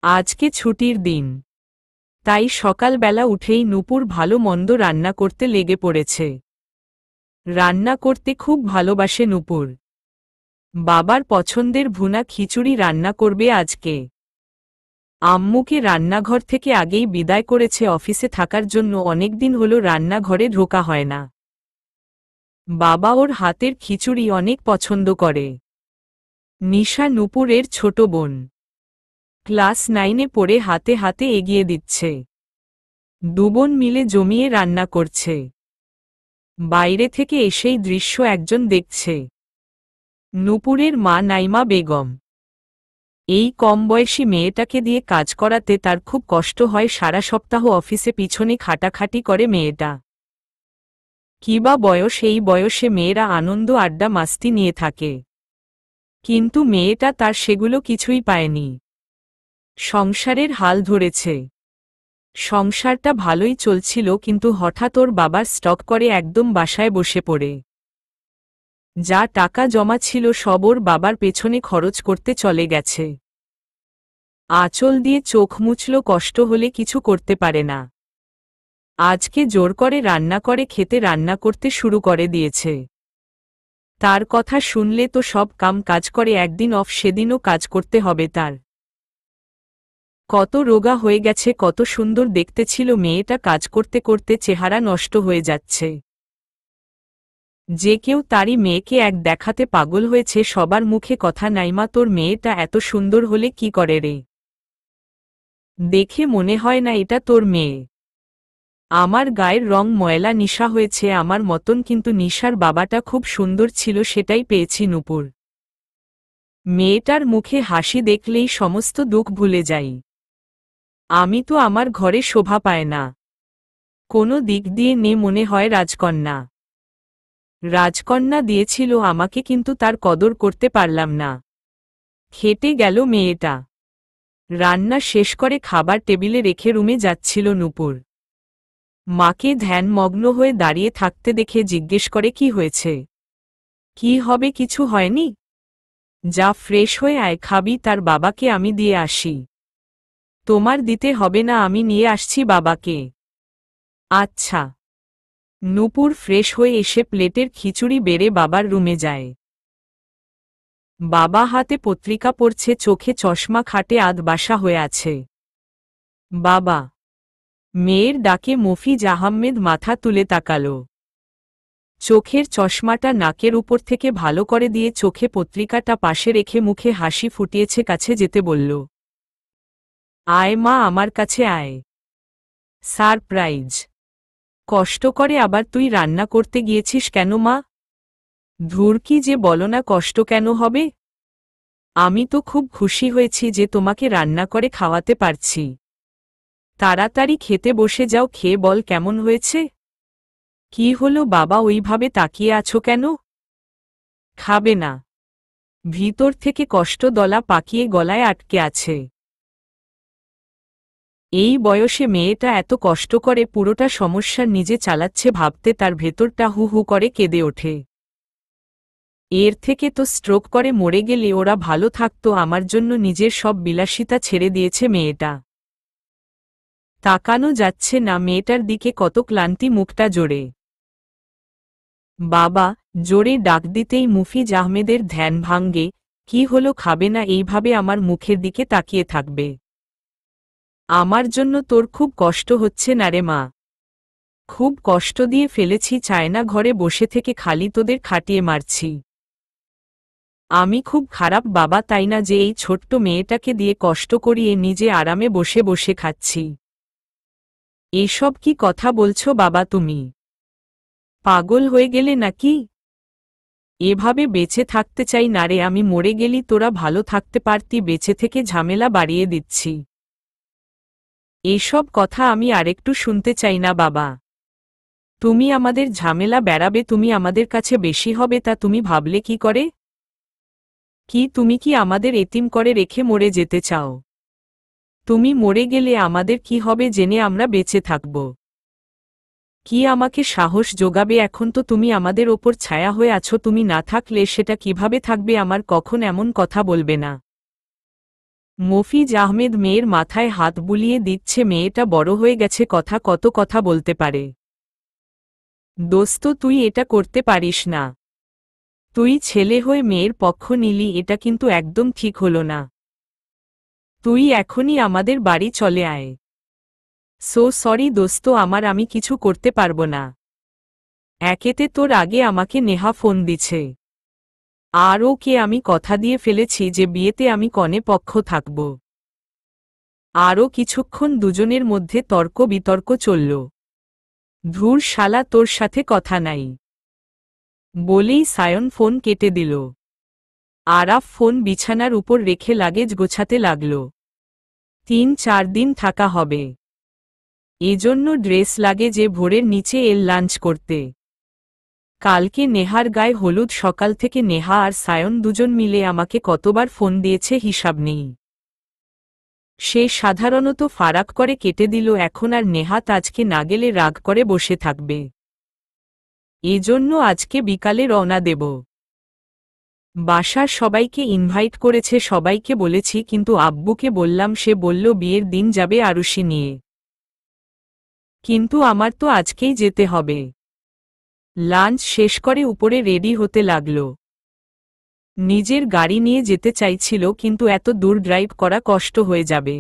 আজকে ছুটির দিন, তাই সকালবেলা উঠেই নূপুর ভালো মন্দ রান্না করতে লেগে পড়েছে। রান্না করতে খুব ভালোবাসে নূপুর। বাবার পছন্দের ভুনা খিচুড়ি রান্না করবে আজকে। আম্মুকে রান্নাঘর থেকে আগেই বিদায় করেছে, অফিসে থাকার জন্য অনেকদিন হলো রান্নাঘরে ঢোকা হয় না। বাবা ওর হাতের খিচুড়ি অনেক পছন্দ করে। নিশা নূপুরের ছোট বোন, ক্লাস 9-এ পড়ে হাতে হাতে এগিয়ে দিচ্ছে। দুবোন মিলে জমিয়ে রান্না করছে। বাইরে থেকে এসেই দৃশ্য একজন দেখছে, নূপুরের মা নাইমা বেগম। এই কম বয়সী মেয়েটাকে দিয়ে কাজ করাতে তার খুব কষ্ট হয়। সারা সপ্তাহ অফিসে পিছনে খাটাখাটি করে মেয়েটা। কিবা বয়স, এই বয়সে মেয়েরা আনন্দ আড্ডা মাস্তি নিয়ে থাকে, কিন্তু মেয়েটা তার সেগুলো কিছুই পায়নি। সংসারের হাল ধরেছে। সংসারটা ভালোই চলছিল, কিন্তু হঠাৎ ওর বাবার স্টক করে একদম বাসায় বসে পড়ে। যা টাকা জমা ছিল সব ওর বাবার পেছনে খরচ করতে চলে গেছে। আঁচল দিয়ে চোখ মুছল, কষ্ট হলে কিছু করতে পারে না। আজকে জোর করে রান্না করে খেতে রান্না করতে শুরু করে দিয়েছে। তার কথা শুনলে তো সব কাজ করে, একদিন অফ সেদিনও কাজ করতে হবে তার। কত রোগা হয়ে গেছে, কত সুন্দর দেখতে ছিল মেয়েটা, কাজ করতে করতে চেহারা নষ্ট হয়ে যাচ্ছে। যে কেউ তারই মেয়েকে এক দেখাতে পাগল হয়েছে। সবার মুখে কথা, নাইমা তোর মেয়েটা এত সুন্দর হলে কি করে রে? দেখে মনে হয় না এটা তোর মেয়ে। আমার গায়ের রং ময়লা, নিশা হয়েছে আমার মতন, কিন্তু নিশার বাবাটা খুব সুন্দর ছিল, সেটাই পেয়েছি নূপুর। মেয়েটার মুখে হাসি দেখলেই সমস্ত দুঃখ ভুলে যাই। আমি তো আমার ঘরে শোভা পায় না, কোনো দিক দিয়ে নে মনে হয় রাজকন্যা। রাজকন্যা দিয়েছিল আমাকে, কিন্তু তার কদর করতে পারলাম না। খেটে গেল মেয়েটা। রান্না শেষ করে খাবার টেবিলে রেখে রুমে যাচ্ছিল নূপুর। মাকে ধ্যানমগ্ন হয়ে দাঁড়িয়ে থাকতে দেখে জিজ্ঞেস করে, কি হয়েছে? কি হবে, কিছু হয়নি? যা ফ্রেশ হয়ে আয়, খাবি? তার বাবাকে আমি দিয়ে আসি। তোমার দিতে হবে না, আমি নিয়ে আসছি বাবাকে। আচ্ছা। নূপুর ফ্রেশ হয়ে এসে প্লেটের খিচুড়ি বেড়ে বাবার রুমে যায়। বাবা হাতে পত্রিকা পড়ছে, চোখে চশমা, খাটে আধ বাসা হয়ে আছে। বাবা! মেয়ের ডাকে মফিজ আহমেদ মাথা তুলে তাকাল। চোখের চশমাটা নাকের উপর থেকে ভালো করে দিয়ে চোখে পত্রিকাটা পাশে রেখে মুখে হাসি ফুটিয়েছে, কাছে যেতে বলল, আয় মা, আমার কাছে আয়। সারপ্রাইজ। কষ্ট করে আবার তুই রান্না করতে গিয়েছিস কেন মা? ধুর, কি যে বলো না, কষ্ট কেন হবে? আমি তো খুব খুশি হয়েছি যে তোমাকে রান্না করে খাওয়াতে পারছি। তাড়াতাড়ি খেতে বসে যাও, খেয়ে বল কেমন হয়েছে। কি হলো বাবা, ওইভাবে তাকিয়ে আছো কেন? খাবে না? ভিতর থেকে কষ্ট দলা পাকিয়ে গলায় আটকে আছে। এই বয়সে মেয়েটা এত কষ্ট করে পুরোটা সমস্যা নিজে চালাচ্ছে, ভাবতে তার ভেতরটা হু হু করে কেঁদে ওঠে। এর থেকে তো স্ট্রোক করে মরে গেলে ওরা ভালো থাকতো। আমার জন্য নিজের সব বিলাসিতা ছেড়ে দিয়েছে মেয়েটা। তাকানো যাচ্ছে না মেয়েটার দিকে, কত ক্লান্তি মুখটা জোরে। বাবা! জোরে ডাক দিতেই মফিজ আহমেদের ধ্যান ভাঙ্গে। কি হলো, খাবে না? এইভাবে আমার মুখের দিকে তাকিয়ে থাকবে? আমার জন্য তোর খুব কষ্ট হচ্ছে না রে মা? খুব কষ্ট দিয়ে ফেলেছি, চায়না ঘরে বসে থেকে খালি তোদের খাটিয়ে মারছি। আমি খুব খারাপ বাবা, তাই না যে এই ছোট্ট মেয়েটাকে দিয়ে কষ্ট করিয়ে নিজে আরামে বসে বসে খাচ্ছি? এসব কি কথা বলছো বাবা তুমি? পাগল হয়ে গেলে নাকি? এভাবে বেঁচে থাকতে চাই না রে আমি। মরে গেলি তোরা ভালো থাকতে পারতি, বেঁচে থেকে ঝামেলা বাড়িয়ে দিচ্ছি। এসব কথা আমি আরেকটু শুনতে চাই না বাবা। তুমি আমাদের ঝামেলা বেড়াবে, তুমি আমাদের কাছে বেশি হবে, তা তুমি ভাবলে কি করে? কি তুমি কি আমাদের এতিম করে রেখে মরে যেতে চাও? তুমি মরে গেলে আমাদের কি হবে জেনে আমরা বেঁচে থাকব? কি আমাকে সাহস যোগাবে? এখন তো তুমি আমাদের ওপর ছায়া হয়ে আছো, তুমি না থাকলে সেটা কিভাবে থাকবে আমার? কখন এমন কথা বলবে না। মফিজ আহমেদ মেয়ের মাথায় হাত বুলিয়ে দিচ্ছে, মেয়েটা বড় হয়ে গেছে, কত কথা বলতে পারে। দোস্ত তুই এটা করতে পারিস না। তুই ছেলে হয়ে মেয়ের পক্ষ নিলি, এটা কিন্তু একদম ঠিক হলো না। তুই এখনই আমাদের বাড়ি চলে আয়। সো সরি দোস্ত, আমি কিছু করতে পারবো না। একেতে তোর আগে আমাকে নেহা ফোন দিছে, আর ওকে আমি কথা দিয়ে ফেলেছি যে বিয়েতে আমি কনে পক্ষ থাকব। আরও কিছুক্ষণ দুজনের মধ্যে তর্ক বিতর্ক চলল। ধুর শালা, তোর সাথে কথা নাই বলেই সায়ন ফোন কেটে দিল। আরাফ ফোন বিছানার উপর রেখে লাগেজ গোছাতে লাগল। 3-4 দিন থাকা হবে, এজন্য ড্রেস লাগেজে ভোরের নিচে এল লাঞ্চ করতে। কালকে নেহার গায়ে হলুদ, সকাল থেকে নেহা আর সায়ন দুজন মিলে আমাকে কতবার ফোন দিয়েছে হিসাব নেই। সে সাধারণত ফারাক করে কেটে দিল, এখন আর নেহাত আজকে না গেলে রাগ করে বসে থাকবে। এজন্য আজকে বিকালে রওনা দেব। বাসার সবাইকে ইনভাইট করেছে, সবাইকে বলেছি, কিন্তু আব্বুকে বললাম, সে বলল বিয়ের দিন যাবে আরুষি নিয়ে। কিন্তু আমার তো আজকেই যেতে হবে। লাঞ্চ শেষ করে উপরে রেডি হতে লাগল। নিজের গাড়ি নিয়ে যেতে চাইছিল, কিন্তু এত দূর ড্রাইভ করা কষ্ট হয়ে যাবে।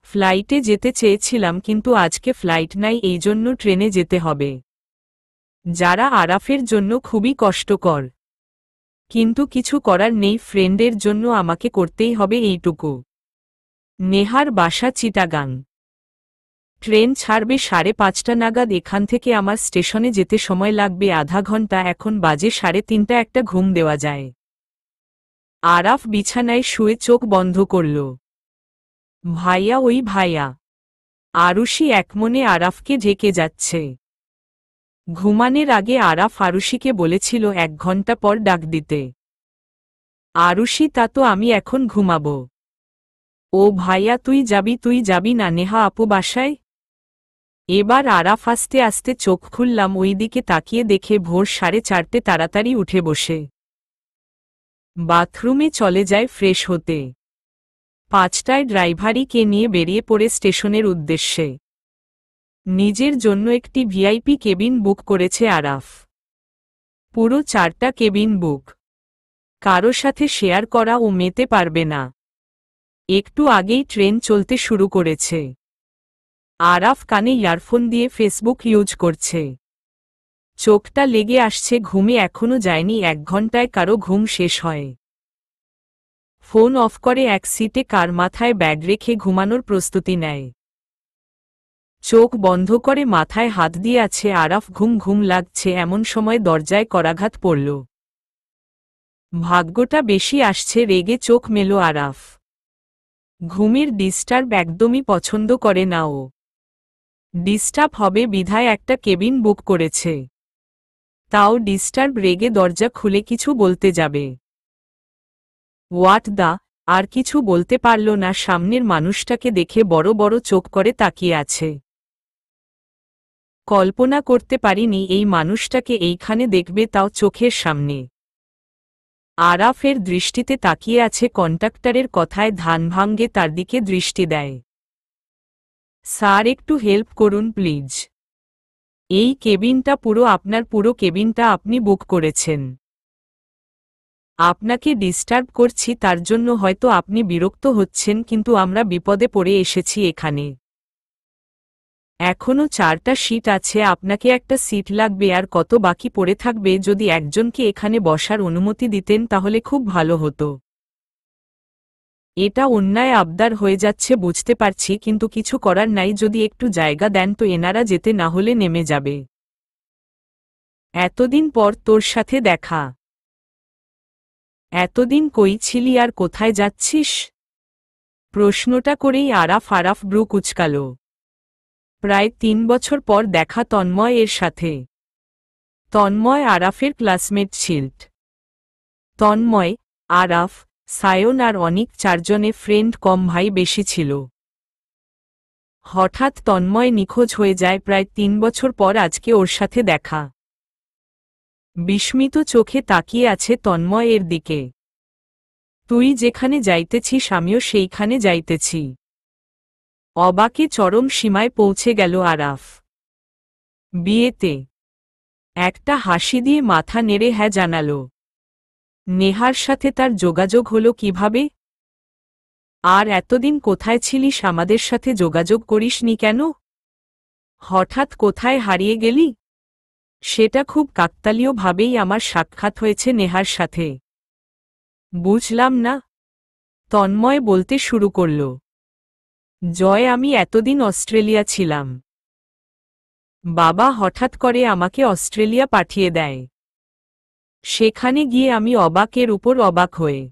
ফ্লাইটে যেতে চেয়েছিলাম, কিন্তু আজকে ফ্লাইট নাই, এই জন্য ট্রেনে যেতে হবে, যারা আরাফের জন্য খুবই কষ্টকর। কিন্তু কিছু করার নেই, ফ্রেন্ডের জন্য আমাকে করতেই হবে এইটুকু। নেহার বাসা চিটাগাং। ট্রেন ছাড়বে 5:30 নাগাদ, এখান থেকে আমার স্টেশনে যেতে সময় লাগবে আধা ঘন্টা। এখন বাজে 3:30, একটা ঘুম দেওয়া যায়। আরাফ বিছানায় শুয়ে চোখ বন্ধ করল। ভাইয়া, ওই ভাইয়া। আরুষি একমনে আরাফকে ঢেকে যাচ্ছে। ঘুমানোর আগে আরাফ আরুষিকে বলেছিল 1 ঘন্টা পর ডাক দিতে। আরুষি, তা তো আমি এখন ঘুমাবো। ও ভাইয়া, তুই যাবি না নেহা আপু বাসায়? এবার আরাফ আস্তে আস্তে চোখ খুললাম, ওই দিকে তাকিয়ে দেখে ভোর 4:30। তাড়াতাড়ি উঠে বসে বাথরুমে চলে যায় ফ্রেশ হতে। 5টায় ড্রাইভারিকে নিয়ে বেরিয়ে পড়ে স্টেশনের উদ্দেশ্যে। নিজের জন্য একটি ভিআইপি কেবিন বুক করেছে আরাফ। পুরো 4টা কেবিন বুক, কারো সাথে শেয়ার করা ও মেতে পারবে না। একটু আগেই ট্রেন চলতে শুরু করেছে। আরাফ কানে ইয়ারফোন দিয়ে ফেসবুক ইউজ করছে। চোখটা লেগে আসছে ঘুমে, এখনো যায়নি 1 ঘন্টায় কারো ঘুম শেষ হয়। ফোন অফ করে এক সিটে কার মাথায় ব্যাগ রেখে ঘুমানোর প্রস্তুতি নেয়। চোখ বন্ধ করে মাথায় হাত দিয়ে আছে আরাফ। ঘুম লাগছে, এমন সময় দরজায় করাঘাত পড়ল। ভাগ্যটা বেশি আসছে, রেগে চোখ মেলো আরাফ। ঘুমের ডিস্টার্ব একদমই পছন্দ করে না ও। ডিস্টার্ব হবে বিধায় একটা কেবিন বুক করেছে, তাও ডিস্টার্ব। রেগে দরজা খুলে কিছু বলতে যাবে, হোয়াট দা, আর কিছু বলতে পারল না। সামনের মানুষটাকে দেখে বড় বড় চোখ করে তাকিয়ে আছে। কল্পনা করতে পারিনি এই মানুষটাকে এইখানে দেখবে, তাও চোখের সামনে। আরাফের দৃষ্টিতে তাকিয়ে আছে। কন্ট্রাক্টরের কথায় ধান ভাঙ্গে তার দিকে দৃষ্টি দেয়। স্যার, একটু হেল্প করুন প্লিজ। এই কেবিনটা পুরো আপনার, পুরো কেবিনটা আপনি বুক করেছেন। আপনাকে ডিস্টার্ব করছি তার জন্য হয়তো আপনি বিরক্ত হচ্ছেন, কিন্তু আমরা বিপদে পড়ে এসেছি এখানে। এখনো 4টা সিট আছে, আপনাকে একটা সিট লাগবে। আর কত বাকি পড়ে থাকবে? যদি একজনকে এখানে বসার অনুমতি দিতেন তাহলে খুব ভালো হতো। এটা অন্যায় আবদার হয়ে যাচ্ছে বুঝতে পারছি, কিন্তু কিছু করার নাই। যদি একটু জায়গা দেন তো এনারা যেতে না হলে নেমে যাবে। এতদিন পর তোর সাথে দেখা। এতদিন কই ছিলি আর কোথায় যাচ্ছিস? প্রশ্নটা করেই আরাফ ব্রু কুচকাল। প্রায় 3 বছর পর দেখা তন্ময় এর সাথে। তন্ময় আরাফের ক্লাসমেট ছিল। তন্ময়, আরাফ, সায়ন আর অনিক 4 জনে ফ্রেন্ড, কম ভাই বেশি ছিল। হঠাৎ তন্ময় নিখোঁজ হয়ে যায় প্রায় 3 বছর পর। আজকে ওর সাথে দেখা। বিস্মিত চোখে তাকিয়ে আছে তন্ময় এর দিকে। তুই যেখানে যাইতেছিস আমিও সেইখানে যাইতেছি। অবাকে চরম সীমায় পৌঁছে গেল আরাফ। বিয়েতে একটা হাসি দিয়ে মাথা নেড়ে হ্যাঁ জানাল। নেহার সাথে তার যোগাযোগ হলো কিভাবে? আর এতদিন কোথায় ছিলিস, আমাদের সাথে যোগাযোগ করিসনি কেন? হঠাৎ কোথায় হারিয়ে গেলি? সেটা খুব কাকতালীয়ভাবেই আমার সাক্ষাৎ হয়েছে নেহার সাথে। বুঝলাম না, তন্ময় বলতে শুরু করল। জয়, আমি এতদিন অস্ট্রেলিয়া ছিলাম। বাবা হঠাৎ করে আমাকে অস্ট্রেলিয়া পাঠিয়ে দেয়। সেখানে গিয়ে আমি অবাকের উপর অবাক হয়ে।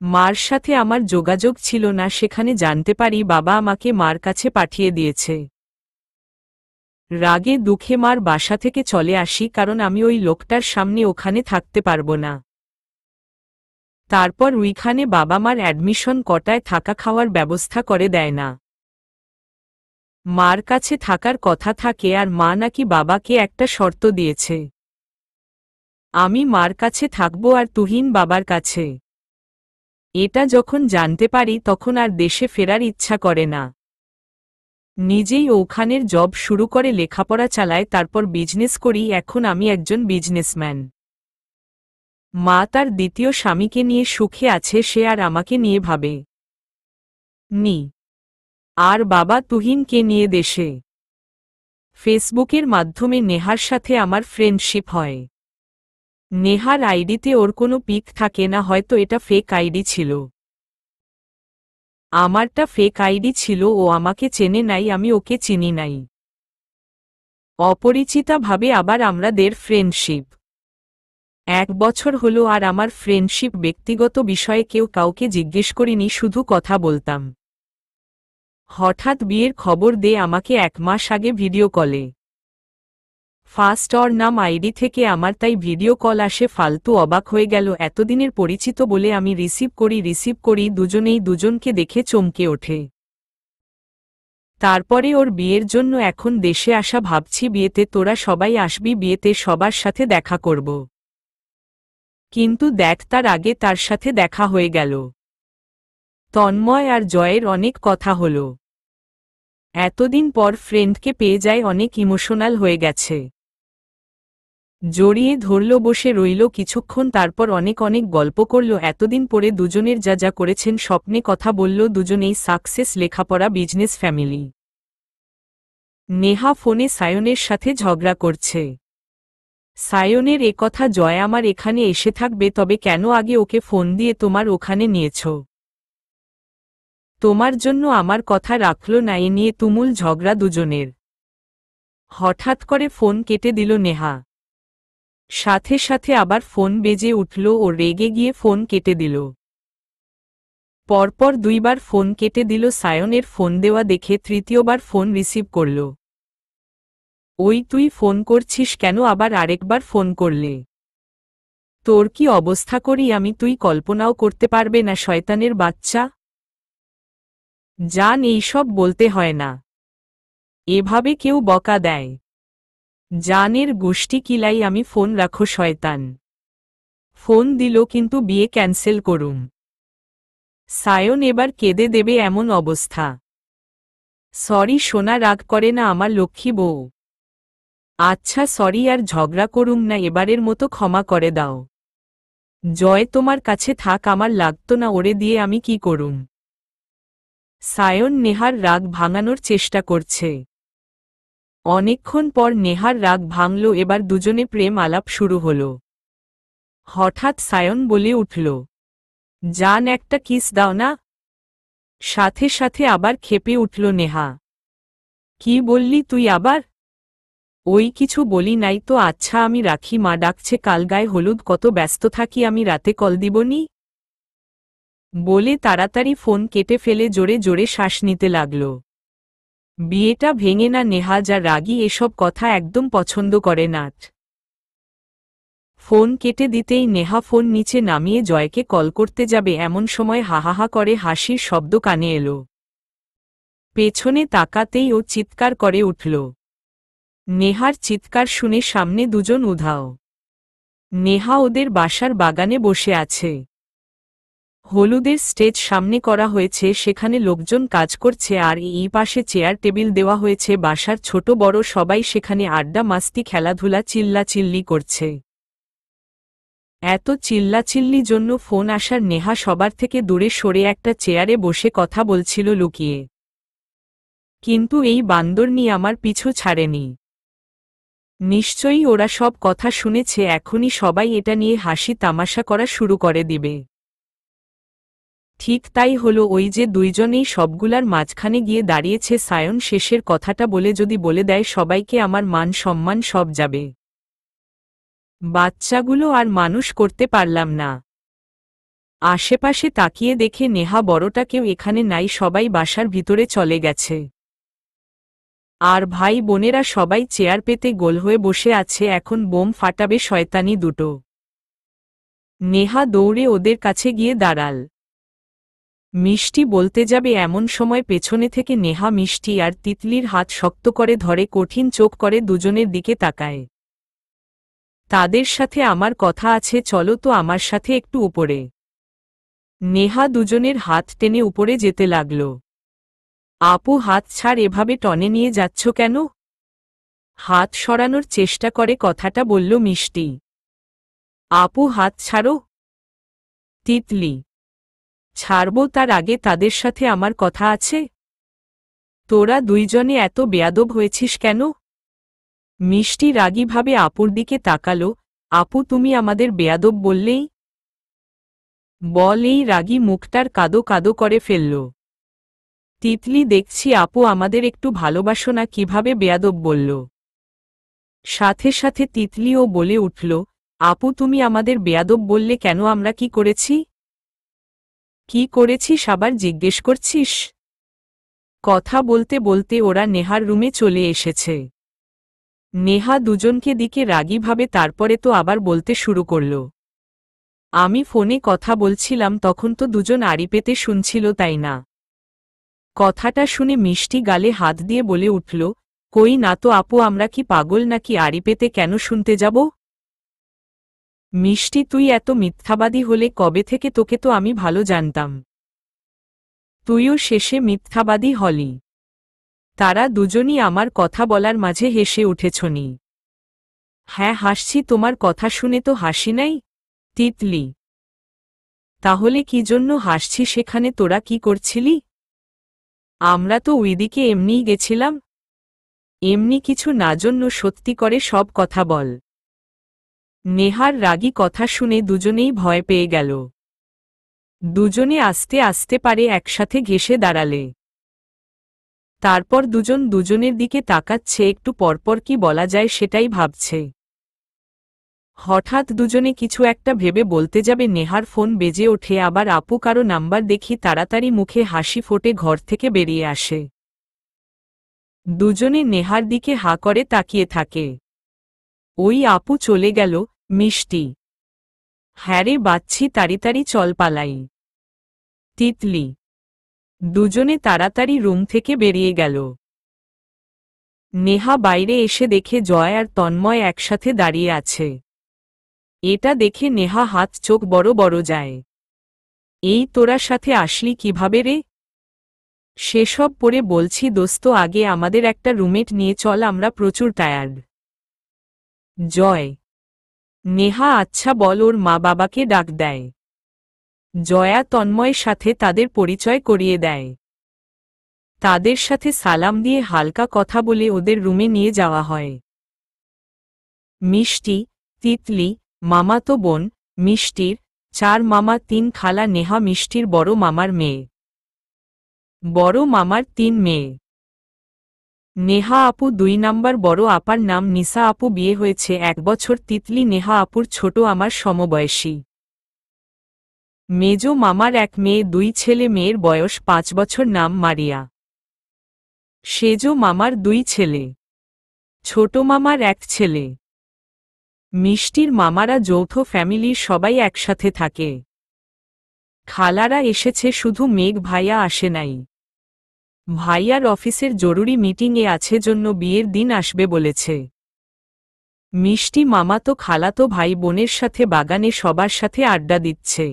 মার সাথে আমার যোগাযোগ ছিল না, সেখানে জানতে পারি বাবা আমাকে মার কাছে পাঠিয়ে দিয়েছে। রাগে দুঃখে মার বাসা থেকে চলে আসি, কারণ আমি ওই লোকটার সামনে ওখানে থাকতে পারবো না। তারপর ওইখানে বাবা মার অ্যাডমিশন কটায় থাকা খাওয়ার ব্যবস্থা করে দেয় না। মার কাছে থাকার কথা থাকে, আর মা নাকি বাবাকে একটা শর্ত দিয়েছে, আমি মার কাছে থাকব আর তুহিন বাবার কাছে। এটা যখন জানতে পারি তখন আর দেশে ফেরার ইচ্ছা করে না। নিজেই ওখানের জব শুরু করে লেখাপড়া চালায়, তারপর বিজনেস করি। এখন আমি একজন বিজনেসম্যান। মা তার দ্বিতীয় স্বামীকে নিয়ে সুখে আছে, সে আর আমাকে নিয়ে ভাবে নি। আর বাবা তুহিনকে নিয়ে দেশে। ফেসবুকের মাধ্যমে নেহার সাথে আমার ফ্রেন্ডশিপ হয়। নেহার আইডিতে ওর কোনো পিক থাকে না, হয়তো এটা ফেক আইডি ছিল। আমারটা ফেক আইডি ছিল, ও আমাকে চেনে নাই, আমি ওকে চিনি নাই। অপরিচিতভাবে আবার আমাদের ফ্রেন্ডশিপ। 1 বছর হলো, আর আমার ফ্রেন্ডশিপ ব্যক্তিগত বিষয়ে কেউ কাউকে জিজ্ঞেস করিনি, শুধু কথা বলতাম। হঠাৎ বিয়ের খবর দে আমাকে 1 মাস আগে ভিডিও কলে। ফার্স্ট ওর নাম আইডি থেকে আমার, তাই ভিডিও কল আসে। ফালতু অবাক হয়ে গেল। এতদিনের পরিচিত বলে আমি রিসিভ করি। দুজনেই দুজনকে দেখে চমকে ওঠে। তারপরে ওর বিয়ের জন্য এখন দেশে আসা ভাবছি। বিয়েতে তোরা সবাই আসবি, বিয়েতে সবার সাথে দেখা করব। কিন্তু দেখ, তার আগে তার সাথে দেখা হয়ে গেল। তন্ময় আর জয়ের অনেক কথা হলো। এতদিন পর ফ্রেন্ডকে পেয়ে যায়, অনেক ইমোশনাল হয়ে গেছে। জড়িয়ে ধরল, বসে রইল কিছুক্ষণ, তারপর অনেক অনেক গল্প করল। এতদিন পরে দুজনের যা যা করেছেন স্বপ্নে কথা বলল। দুজনেই সাকসেস, লেখাপড়া, বিজনেস, ফ্যামিলি। নেহা ফোনে সায়নের সাথে ঝগড়া করছে। সায়নের কথা, জয় আমার এখানে এসে থাকবে, তবে কেন আগে ওকে ফোন দিয়ে তোমার ওখানে নিয়েছ? তোমার জন্য আমার কথা রাখল না, এ নিয়ে তুমুল ঝগড়া দুজনের। হঠাৎ করে ফোন কেটে দিল নেহা। সাথে সাথে আবার ফোন বেজে উঠল, ও রেগে গিয়ে ফোন কেটে দিল। পরপর 2 বার ফোন কেটে দিল। সায়নের ফোন দেওয়া দেখে তৃতীয়বার ফোন রিসিভ করল। ওই, তুই ফোন করছিস কেন, আবার আরেকবার ফোন করলে? তোর কি অবস্থা করি আমি, তুই কল্পনাও করতে পারবে না, শয়তানের বাচ্চা। জান, এইসব বলতে হয় না, এভাবে কেউ বকা দেয়? জানের গোষ্ঠী কিলাই, আমি ফোন রাখো শয়তান। ফোন দিল, কিন্তু বিয়ে ক্যান্সেল করুম। সায়ন এবার কেঁদে দেবে এমন অবস্থা। সরি সোনা, রাগ করে না আমার লক্ষ্মী বউ। আচ্ছা সরি, আর ঝগড়া করুম না, এবারের মতো ক্ষমা করে দাও। জয় তোমার কাছে থাক, আমার লাগতো না ওরে দিয়ে, আমি কি করুম? সায়ন নেহার রাগ ভাঙানোর চেষ্টা করছে। অনেকক্ষণ পর নেহার রাগ ভাঙল। এবার দুজনে প্রেম আলাপ শুরু হল। হঠাৎ সায়ন বলে উঠল, জান একটা কিস দাও না। সাথে সাথে আবার ক্ষেপে উঠল নেহা। কি বললি তুই আবার? ওই কিছু বলি নাই তো। আচ্ছা আমি রাখি, মা ডাকছে, কাল গায়ে হলুদ, কত ব্যস্ত থাকি আমি, রাতে কল দিবনি। বলে তাড়াতাড়ি ফোন কেটে ফেলে জোরে জোরে শ্বাস নিতে লাগল। বিয়েটা ভেঙে না, নেহা যা রাগী, এসব কথা একদম পছন্দ করে না। ফোন কেটে দিতেই নেহা ফোন নিচে নামিয়ে জয়কে কল করতে যাবে, এমন সময় হাহাহা করে হাসির শব্দ কানে এলো। পেছনে তাকাতেই ও চিৎকার করে উঠল। নেহার চিৎকার শুনে সামনে দুজন উধাও। নেহা ওদের বাসার বাগানে বসে আছে। হলুদের স্টেজ সামনে করা হয়েছে, সেখানে লোকজন কাজ করছে, আর এই পাশে চেয়ার টেবিল দেওয়া হয়েছে। বাসার ছোট বড় সবাই সেখানে আড্ডা মাস্তি খেলাধুলা চিল্লাচিল্লি করছে। এত চিল্লাচিল্লি জন্য ফোন আসার নেহা সবার থেকে দূরে সরে একটা চেয়ারে বসে কথা বলছিল লুকিয়ে। কিন্তু এই বান্দরনি আমার পিছু ছাড়েনি। নিশ্চয়ই ওরা সব কথা শুনেছে, এখনই সবাই এটা নিয়ে হাসি তামাশা করা শুরু করে দিবে। ঠিক তাই হলো, ওই যে দুইজনেই সবগুলার মাঝখানে গিয়ে দাঁড়িয়েছে। সায়ন শেষের কথাটা বলে যদি বলে দেয় সবাইকে, আমার মান সম্মান সব যাবে। বাচ্চাগুলো আর মানুষ করতে পারলাম না। আশেপাশে তাকিয়ে দেখে নেহা বড়টা কেউ এখানে নাই, সবাই বাসার ভিতরে চলে গেছে। আর ভাই বোনেরা সবাই চেয়ার পেতে গোল হয়ে বসে আছে, এখন বোম ফাটাবে শয়তানি দুটো। নেহা দৌড়ে ওদের কাছে গিয়ে দাঁড়াল। মিষ্টি বলতে যাবে, এমন সময় পেছনে থেকে নেহা মিষ্টি আর তিতলির হাত শক্ত করে ধরে কঠিন চোখ করে দুজনের দিকে তাকায়। তাদের সাথে আমার কথা আছে, চলো তো আমার সাথে একটু উপরে। নেহা দুজনের হাত টেনে উপরে যেতে লাগল। আপু হাত ছাড়, এভাবে টনে নিয়ে যাচ্ছ কেন? হাত সরানোর চেষ্টা করে কথাটা বলল মিষ্টি। আপু হাত ছাড়ো। তিতলি, ছাড়বো, তার আগে তাদের সাথে আমার কথা আছে। তোরা দুইজনে এত বেয়াদব হয়েছিস কেন? মিষ্টি রাগীভাবে আপুর দিকে তাকালো। আপু তুমি আমাদের বেয়াদব বললেই? বলেই রাগী মুখটার কাদো কাদো করে ফেলল। তিতলি, দেখছি আপু আমাদের একটু ভালোবাসো না, কিভাবে বেয়াদব বলল। সাথে সাথে তিতলিও বলে উঠল, আপু তুমি আমাদের বেয়াদব বললে কেন? আমরা কি করেছি? কি করেছিস আবার জিজ্ঞেস করছিস? কথা বলতে বলতে ওরা নেহার রুমে চলে এসেছে। নেহা দুজনকে দিকে রাগীভাবে, তারপরে তো আবার বলতে শুরু করল, আমি ফোনে কথা বলছিলাম, তখন তো দুজন আড়ি পেতে শুনছিল, তাই না? কথাটা শুনে মিষ্টি গালে হাত দিয়ে বলে উঠল, কই না তো আপু, আমরা কি পাগল নাকি আড়ি পেতে কেন শুনতে যাব? মিষ্টি, তুই এত মিথ্যাবাদী হলে কবে থেকে? তোকে তো আমি ভালো জানতাম। তুইও শেষে মিথ্যাবাদী হলি। তারা দুজনই আমার কথা বলার মাঝে হেসে উঠেছনি। হ্যাঁ হাসছি, তোমার কথা শুনে তো হাসি নাই। তিতলি, তাহলে কি জন্য হাসছি? সেখানে তোরা কি করছিলি? আমরা তো ওইদিকে এমনিই গেছিলাম। এমনি কিছু না, জন্য সত্যি করে সব কথা বল। নেহার রাগী কথা শুনে দুজনেই ভয় পেয়ে গেল। দুজনে আস্তে আস্তে পারে একসাথে ঘেঁষে দাঁড়ালে। তারপর দুজন দুজনের দিকে তাকাচ্ছে, একটু পরপর কি বলা যায় সেটাই ভাবছে। হঠাৎ দুজনে কিছু একটা ভেবে বলতে যাবে, নেহার ফোন বেজে ওঠে। আবার আপু কারো নাম্বার দেখি তাড়াতাড়ি মুখে হাসি ফোটে ঘর থেকে বেরিয়ে আসে। দুজনে নেহার দিকে হাঁ করে তাকিয়ে থাকে। ওই আপু চলে গেল। মিষ্টি, হ্যাঁ রে বাচ্চি, তাড়াতাড়ি চল পালাই। তিতলি, দুজনে তাড়াতাড়ি রুম থেকে বেরিয়ে গেল। নেহা বাইরে এসে দেখে জয় আর তন্ময় একসাথে দাঁড়িয়ে আছে। এটা দেখে নেহা হাত চোখ বড় বড় যায়। এই তোরা সাথে আসলি কিভাবে রে? সেসব পরে বলছি দোস্ত, আগে আমাদের একটা রুমমেট নিয়ে চল, আমরা প্রচুর টায়ার্ড। জয়, নেহা আচ্ছা বল, ওর মা বাবাকে ডাক দেয়। জয়া তন্ময়ের সাথে তাদের পরিচয় করিয়ে দেয়। তাদের সাথে সালাম দিয়ে হালকা কথা বলে ওদের রুমে নিয়ে যাওয়া হয়। মিষ্টি, তিতলি, মামাতো বোন, মিষ্টির 4 মামা 3 খালা। নেহা মিষ্টির বড় মামার মেয়ে। বড় মামার 3 মেয়ে। নেহা আপু 2 নাম্বার। বড় আপার নাম নিসা আপু, বিয়ে হয়েছে 1 বছর। তিতলি নেহা আপুর ছোট, আমার সমবয়সী। মেজো মামার 1 মেয়ে 2 ছেলে, মেয়ের বয়স 5 বছর, নাম মারিয়া। সেজো মামার 2 ছেলে। ছোট মামার 1 ছেলে। মিষ্টির মামারা যৌথ ফ্যামিলির, সবাই একসাথে থাকে। খালারা এসেছে, শুধু মেঘ ভাইয়া আসে নাই। ভাইয়ার অফিসের জরুরি মিটিংয়ে আছে, জন্য বিয়ের দিন আসবে বলেছে। মিষ্টি মামাতো খালাতো ভাই বোনের সাথে বাগানে সবার সাথে আড্ডা দিচ্ছে।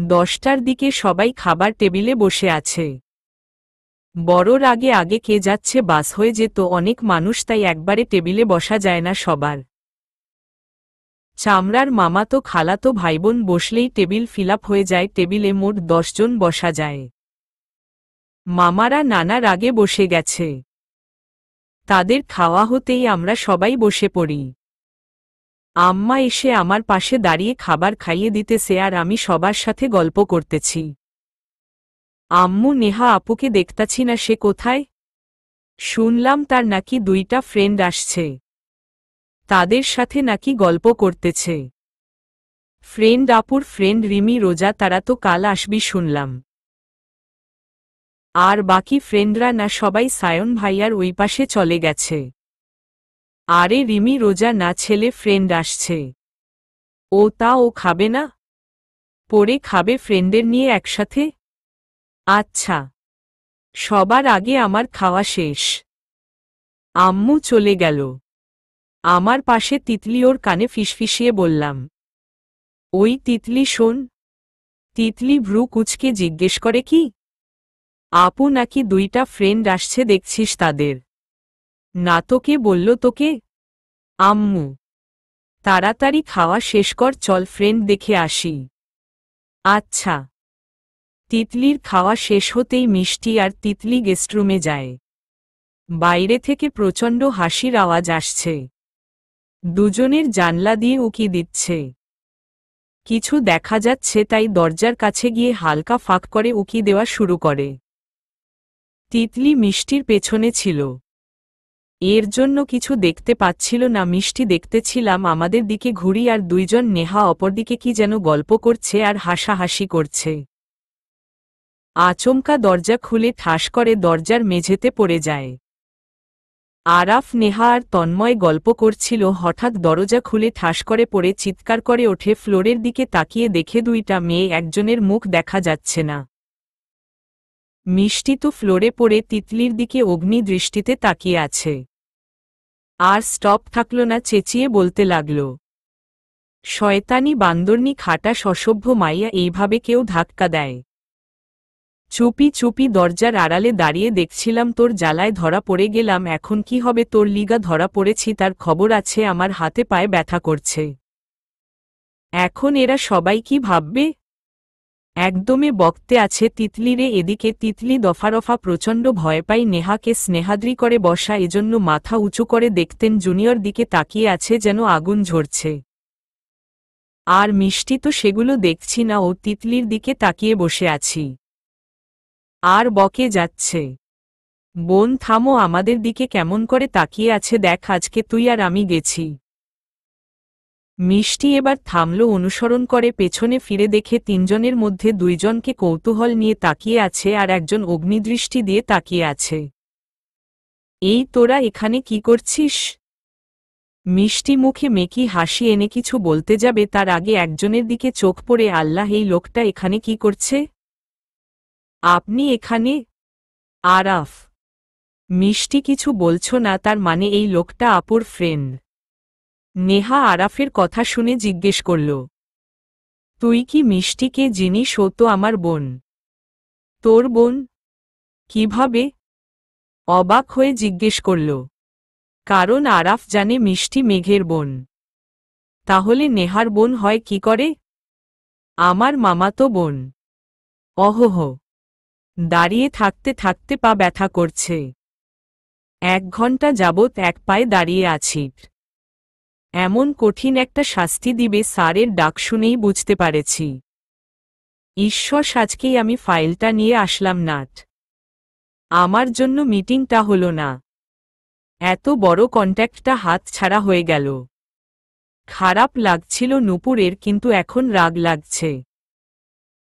10টার দিকে সবাই খাবার টেবিলে বসে আছে। বড়র আগে আগে কে যাচ্ছে বাস হয়ে যেত অনেক মানুষ, তাই একবারে টেবিলে বসা যায় না সবার। চামড়ার মামাতো খালাতো ভাইবোন বসলেই টেবিল ফিলাপ হয়ে যায়, টেবিলে মোট 10 জন বসা যায়। মামারা নানার আগে বসে গেছে। তাদের খাওয়া হতেই আমরা সবাই বসে পড়ি। আম্মা এসে আমার পাশে দাঁড়িয়ে খাবার খাইয়ে দিতেছে আর আমি সবার সাথে গল্প করতেছি। আম্মু নেহা আপুকে দেখতাছি না, সে কোথায়? শুনলাম তার নাকি 2টা ফ্রেন্ড আসছে, তাদের সাথে নাকি গল্প করতেছে। ফ্রেন্ড আপুর ফ্রেন্ড রিমি রোজা, তারা তো কাল আসবি শুনলাম। আর বাকি ফ্রেন্ডরা না সবাই সায়ন ভাইয়ার ওই পাশে চলে গেছে। আরে রিমি রোজা না, ছেলে ফ্রেন্ড আসছে। ও খাবে না? পরে খাবে ফ্রেন্ডের নিয়ে একসাথে। আচ্ছা, সবার আগে আমার খাওয়া শেষ। আম্মু চলে গেল। আমার পাশে তিতলি ওর কানে ফিসফিসিয়ে বললাম, ওই তিতলি শোন। তিতলি ভ্রু কুচকে জিজ্ঞেস করে, কি? আপু নাকি 2টা ফ্রেন্ড আসছে দেখছিস তাদের? না তো, কে বলল তোকে? আম্মু। তাড়াতাড়ি খাওয়া শেষ কর, চল ফ্রেন্ড দেখে আসি। আচ্ছা। তিতলির খাওয়া শেষ হতেই মিষ্টি আর তিতলি গেস্টরুমে যায়। বাইরে থেকে প্রচণ্ড হাসির আওয়াজ আসছে। দুজনের জানলা দিয়ে উকি দিচ্ছে। কিছু দেখা যাচ্ছে, তাই দরজার কাছে গিয়ে হালকা ফাঁক করে উকি দেওয়া শুরু করে। তিতলি মিষ্টির পেছনে ছিল, এর জন্য কিছু দেখতে পাচ্ছিল না। মিষ্টি দেখতেছিলাম আমাদের দিকে ঘুরি, আর 2জন নেহা অপরদিকে কি যেন গল্প করছে আর হাসাহাসি করছে। আচমকা দরজা খুলে ঠাস করে দরজার মেঝেতে পড়ে যায়। আরাফ, নেহা আর তন্ময় গল্প করছিল, হঠাৎ দরজা খুলে ঠাস করে পড়ে চিৎকার করে ওঠে। ফ্লোরের দিকে তাকিয়ে দেখে 2টা মেয়ে, একজনের মুখ দেখা যাচ্ছে না। মিষ্টি তো ফ্লোরে পড়ে তিতলির দিকে অগ্নি দৃষ্টিতে তাকিয়ে আছে। আর স্টপ থাকল না, চেঁচিয়ে বলতে লাগল, শয়তানি বান্দরনি খাটা অসভ্য মাইয়া, এইভাবে কেউ ধাক্কা দেয়? চুপি চুপি দরজার আড়ালে দাঁড়িয়ে দেখছিলাম, তোর জ্বালায় ধরা পড়ে গেলাম। এখন কি হবে? তোর লিগা ধরা পড়েছি, তার খবর আছে। আমার হাতে পায়ে ব্যথা করছে। এখন এরা সবাই কি ভাববে? একদমে বকতে আছে তিতলিরে। এদিকে তিতলি দফারফা প্রচণ্ড ভয় পাই। নেহাকে স্নেহাদ্রি করে বসা, এজন্য মাথা উঁচু করে দেখতেন। জুনিয়র দিকে তাকিয়ে আছে যেন আগুন ঝরছে। আর মিষ্টি তো সেগুলো দেখছি না, ও তিতলির দিকে তাকিয়ে বসে আছি। আর বকে যাচ্ছে, বোন থামো, আমাদের দিকে কেমন করে তাকিয়ে আছে দেখ, আজকে তুই আর আমি গেছি। মিষ্টি এবার থামল, অনুসরণ করে পেছনে ফিরে দেখে 3জনের মধ্যে 2জনকে কৌতূহল নিয়ে তাকিয়ে আছে আর একজন অগ্নিদৃষ্টি দিয়ে তাকিয়ে আছে। এই তোরা এখানে কি করছিস? মিষ্টি মুখে মেকি হাসি এনে কিছু বলতে যাবে, তার আগে একজনের দিকে চোখ পড়ে, আল্লাহ, এই লোকটা এখানে কি করছে? আপনি এখানে? আরাফ। মিষ্টি, কিছু বলছো না? তার মানে এই লোকটা আপুর ফ্রেন্ড? নেহা আরাফের কথা শুনে জিজ্ঞেস করল, তুই কি মিষ্টিকে জিনিস? ও তো আমার বোন। তোর বোন? কিভাবে? অবাক হয়ে জিজ্ঞেস করল, কারণ আরাফ জানে মিষ্টি মেঘের বোন। তাহলে নেহার বোন হয় কি করে? আমার মামাতো বোন। অহোহ। দাঁড়িয়ে থাকতে থাকতে পা ব্যথা করছে। 1 ঘন্টা যাবৎ এক পায়ে দাঁড়িয়ে আছি। এমন কঠিন একটা শাস্তি দিবে স্যারের ডাক শুনেই বুঝতে পারেছি। ঈশ্বর, আজকেই আমি ফাইলটা নিয়ে আসলাম নাট। আমার জন্য মিটিংটা হলো না। এত বড় কন্ট্যাক্টটা হাত ছাড়া হয়ে গেল। খারাপ লাগছিল নূপুরের, কিন্তু এখন রাগ লাগছে।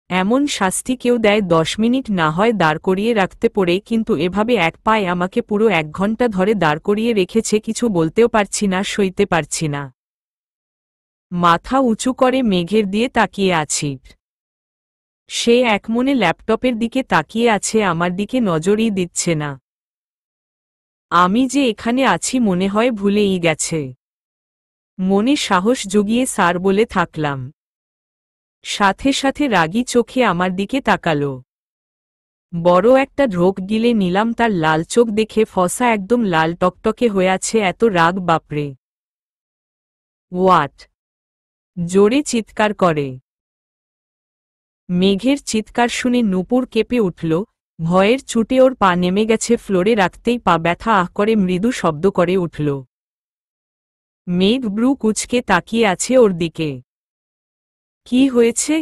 এমন শাস্তি কেউ দেয়? 10 মিনিট না হয় দাঁড় করিয়ে রাখতে পারে, কিন্তু এভাবে এক পায়ে আমাকে পুরো 1 ঘন্টা ধরে দাঁড় করিয়ে রেখেছে। কিছু বলতেও পারছি না, সইতে পারছি না। মাথা উঁচু করে মেঘের দিয়ে তাকিয়ে আছি। সে একমনে ল্যাপটপের দিকে তাকিয়ে আছে, আমার দিকে নজরই দিচ্ছে না। আমি যে এখানে আছি মনে হয় ভুলেই গেছে। মনে সাহস জুগিয়ে স্যার বলে থাকলাম, সাথে সাথে রাগী চোখে আমার দিকে তাকালো। বড় একটা ঢোক গিলে নিলাম। তার লাল চোখ দেখে ফসা একদম লাল টকটকে হয়ে আছে। এত রাগ, বাপরে! হোয়াট! জোরে চিৎকার করে। মেঘের চিৎকার শুনে নূপুর কেঁপে উঠল। ভয়ের চুটে ওর পা নেমে গেছে ফ্লোরে। রাখতেই পা ব্যথা আহ করে মৃদু শব্দ করে উঠল। মেঘ ব্রু কুচকে তাকিয়ে আছে ওর দিকে। কি হয়েছে?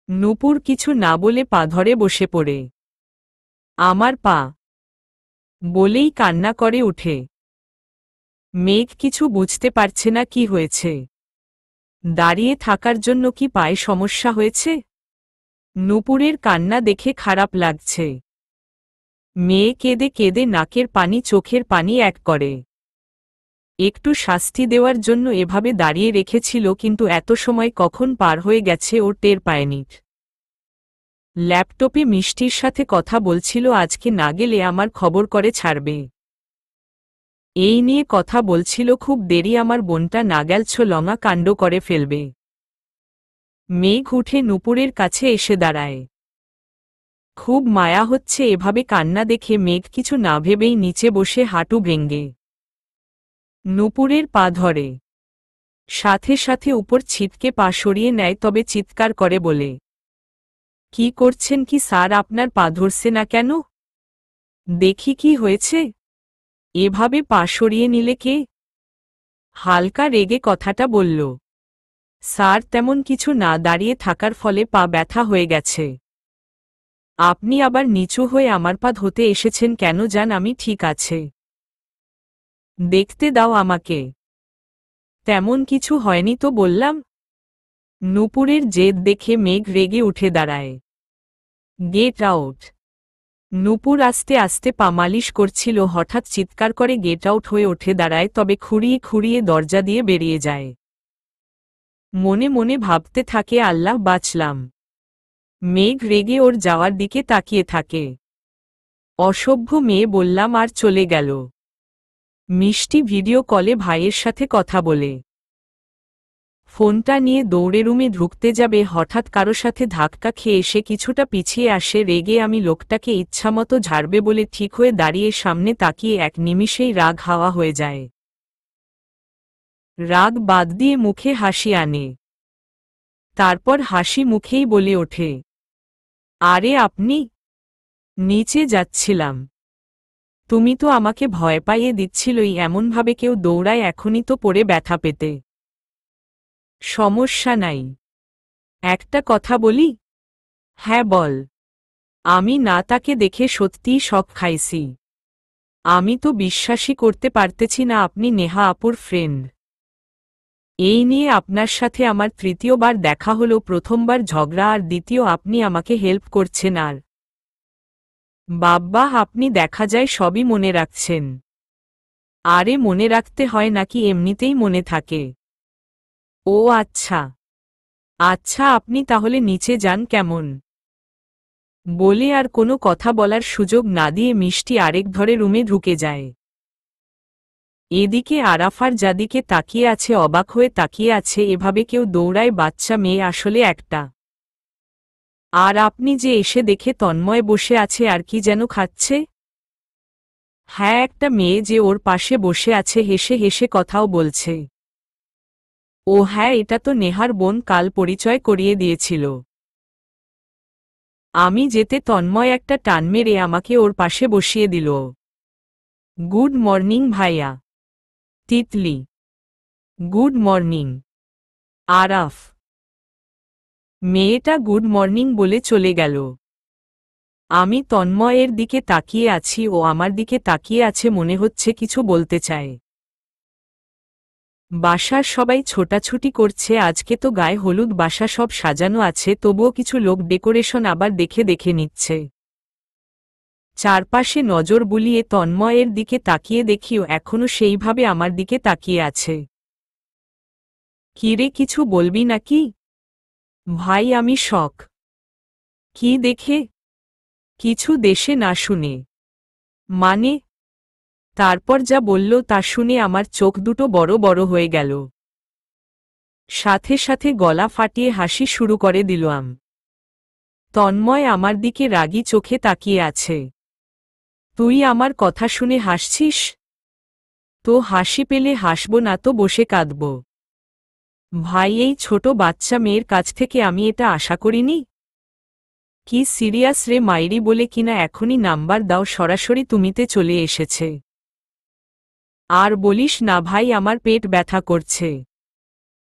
নূপুর কিছু না বলে পা ধরে বসে পড়ে। আমার পা! বলেই কান্না করে উঠে। মেঘ কিছু বুঝতে পারছে না কি হয়েছে। দাঁড়িয়ে থাকার জন্য কি পায়ে সমস্যা হয়েছে? নূপুরের কান্না দেখে খারাপ লাগছে। মেয়ে কেঁদে কেঁদে নাকের পানি চোখের পানি এক করে। একটু শাস্তি দেওয়ার জন্য এভাবে দাঁড়িয়ে রেখেছিল, কিন্তু এত সময় কখন পার হয়ে গেছে ওর টের পায়নি। ল্যাপটপে মিষ্টির সাথে কথা বলছিল, আজকে না গেলে আমার খবর করে ছাড়বে। এই নিয়ে কথা বলছিল। খুব দেরি, আমার বোনটা না গেলছ লঙা কাণ্ড করে ফেলবে। মেঘ উঠে নূপুরের কাছে এসে দাঁড়ায়। খুব মায়া হচ্ছে এভাবে কান্না দেখে। মেঘ কিছু না ভেবেই নিচে বসে হাঁটু ভেঙ্গে নূপুরের পা ধরে। সাথে সাথে উপর ছিটকে পা সরিয়ে নেয়, তবে চিৎকার করে বলে, কি করছেন কি স্যার? আপনার পা ধরছে না কেন? দেখি কি হয়েছে। এভাবে পা সরিয়ে নিলে কে? হালকা রেগে কথাটা বলল। স্যার, তেমন কিছু না, দাঁড়িয়ে থাকার ফলে পা ব্যথা হয়ে গেছে। আপনি আবার নিচু হয়ে আমার পা ধরতে এসেছেন কেন? যান, আমি ঠিক আছে। দেখতে দাও আমাকে। তেমন কিছু হয়নি তো বললাম। নূপুরের জেদ দেখে মেঘ রেগে উঠে দাঁড়ায়। Get out! নূপুর আস্তে আস্তে পা মালিশ করছিল, হঠাৎ চিৎকার করে গেট আউট হয়ে উঠে দাঁড়ায়, তবে খুঁড়িয়ে খুঁড়িয়ে দরজা দিয়ে বেরিয়ে যায়। মনে মনে ভাবতে থাকে, আল্লাহ বাঁচলাম। মেঘ রেগে ওর যাওয়ার দিকে তাকিয়ে থাকে। অসভ্য মেয়ে বললাম, আর চলে গেল। মিষ্টি ভিডিও কলে ভাইয়ের সাথে কথা বলে ফোনটা নিয়ে দৌড়ে রুমে ঢুকতে যাবে, হঠাৎ কারো সাথে ধাক্কা খেয়ে সে কিছুটা পিছিয়ে আসে। রেগে আমি লোকটাকে ইচ্ছামতো ঝাড়বে বলে ঠিক হয়ে দাঁড়িয়ে সামনে তাকিয়ে এক নিমিষেই রাগ হাওয়া হয়ে যায়। রাগ বাদ দিয়ে মুখে হাসি আনে। তারপর হাসি মুখেই বলে ওঠে, আরে আপনি? নিচে যাচ্ছিলাম। তুমি তো আমাকে ভয় পাইয়ে দিচ্ছিলই। এমনভাবে কেউ দৌড়ায় এখনই তো পড়ে ব্যথা পেতে। সমস্যা নাই। একটা কথা বলি? হ্যাঁ বল। আমি না তাকে দেখে সত্যিই শক খাইছি। আমি তো বিশ্বাসই করতে পারতেছি না আপনি নেহা আপুর ফ্রেন্ড। এই নিয়ে আপনার সাথে আমার তৃতীয়বার দেখা হলো। প্রথমবার ঝগড়া, আর দ্বিতীয় আপনি আমাকে হেল্প করছেন। আর বাব্বা, আপনি দেখা যায় সবই মনে রাখছেন। আরে মনে রাখতে হয় নাকি, এমনিতেই মনে থাকে। ও আচ্ছা আচ্ছা, আপনি তাহলে নিচে যান কেমন? বলে আর কোনো কথা বলার সুযোগ না দিয়ে মিষ্টি আরেক ধরে রুমে ঢুকে যায়। এদিকে আরাফার যাদিকে তাকিয়ে আছে, অবাক হয়ে তাকিয়ে আছে। এভাবে কেউ দৌড়ায়? বাচ্চা মেয়ে আসলে একটা। আর আপনি যে এসে দেখে তন্ময় বসে আছে আর কি যেন খাচ্ছে। হ্যাঁ, একটা মেয়ে যে ওর পাশে বসে আছে, হেসে হেসে কথাও বলছে। ও হ্যাঁ, এটা তো নেহার বোন, কাল পরিচয় করিয়ে দিয়েছিল। আমি যেতে তন্ময় একটা টান মেরে আমাকে ওর পাশে বসিয়ে দিল। গুড মর্নিং ভাইয়া। তিতলি। Good morning Araf. মেয়েটা গুড মর্নিং বলে চলে গেল। আমি তন্ময়ের দিকে তাকিয়ে আছি, ও আমার দিকে তাকিয়ে আছে, মনে হচ্ছে কিছু বলতে চায়। বাসার সবাই ছোটাছুটি করছে। আজকে তো গায়ে হলুদ, বাসা সব সাজানো আছে, তবুও কিছু লোক ডেকোরেশন আবার দেখে দেখে নিচ্ছে। চারপাশে নজর বুলিয়ে তন্ময়ের দিকে তাকিয়ে দেখিও এখনো সেইভাবে আমার দিকে তাকিয়ে আছে। কিরে, কিছু বলবি নাকি? ভাই আমি শক। কি দেখে? কিছু দেশে না শুনে। মানে? তারপর যা বলল তা শুনে আমার চোখ দুটো বড় বড় হয়ে গেল। সাথে সাথে গলা ফাটিয়ে হাসি শুরু করে দিলাম। তন্ময় আমার দিকে রাগী চোখে তাকিয়ে আছে। তুই আমার কথা শুনে হাসছিস? তো হাসি পেলে হাসব না তো বসে কাঁদব? ভাই, এই ছোট বাচ্চা মেয়ের কাছ থেকে আমি এটা আশা করিনি। কি সিরিয়াস রে মাইরি বলে কিনা এখনই নাম্বার দাও, সরাসরি তুমিতে চলে এসেছে। আর বলিস না ভাই, আমার পেট ব্যথা করছে।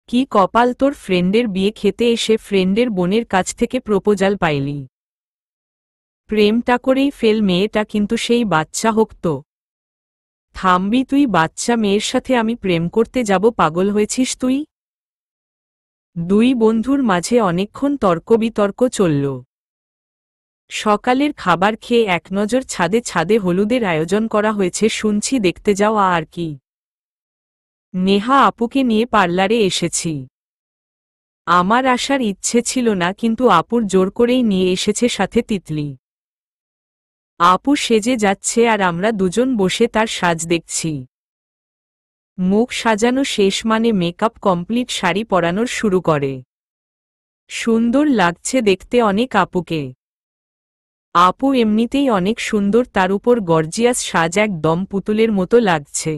কি কপাল তোর, ফ্রেন্ডের বিয়ে খেতে এসে ফ্রেন্ডের বোনের কাছ থেকে প্রপোজাল পাইলি। প্রেমটা করেই ফেল মেয়েটা, কিন্তু সেই বাচ্চা হোক তো। থামবি তুই? বাচ্চা মেয়ের সাথে আমি প্রেম করতে যাব? পাগল হয়েছিস তুই? দুই বন্ধুর মাঝে অনেকক্ষণ তর্ক-বিতর্ক চলল। সকালের খাবার খেয়ে এক নজর ছাদে ছাদে হলুদের আয়োজন করা হয়েছে শুনছি, দেখতে যাওয়া আর কি। নেহা আপুকে নিয়ে পার্লারে এসেছি। আমার আসার ইচ্ছে ছিল না, কিন্তু আপুর জোর করেই নিয়ে এসেছে, সাথে তিতলি। আপু সেজে যাচ্ছে আর আমরা দুজন বসে তার সাজ দেখছি। মুখ সাজানো শেষ মানে মেকআপ কমপ্লিট, শাড়ি পরানোর শুরু করে। সুন্দর লাগছে দেখতে অনেক আপুকে। আপু এমনিতেই অনেক সুন্দর, তার উপর গর্জিয়াস সাজ, একদম পুতুলের মতো লাগছে।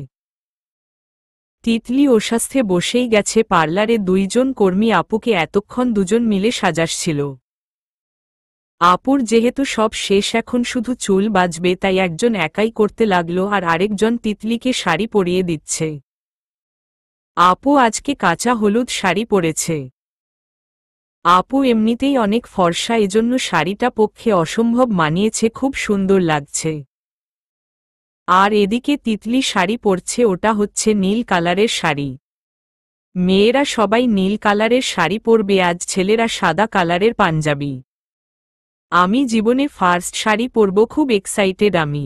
তিতলি ওসাস্থে বসেই গেছে পার্লারে। দুইজন কর্মী আপুকে এতক্ষণ দুজন মিলে সাজাচ্ছিল। আপুর যেহেতু সব শেষ, এখন শুধু চুল বাজবে, তাই একজন একাই করতে লাগলো আর আরেকজন তিতলিকে শাড়ি পরিয়ে দিচ্ছে। আপু আজকে কাঁচা হলুদ শাড়ি পরেছে। আপু এমনিতেই অনেক ফর্সা, এজন্য শাড়িটা পক্ষে অসম্ভব মানিয়েছে, খুব সুন্দর লাগছে। আর এদিকে তিতলি শাড়ি পরছে, ওটা হচ্ছে নীল কালারের শাড়ি। মেয়েরা সবাই নীল কালারের শাড়ি পরবে আজ, ছেলেরা সাদা কালারের পাঞ্জাবি। আমি জীবনে ফার্স্ট শাড়ি পরব, খুব এক্সাইটেড আমি।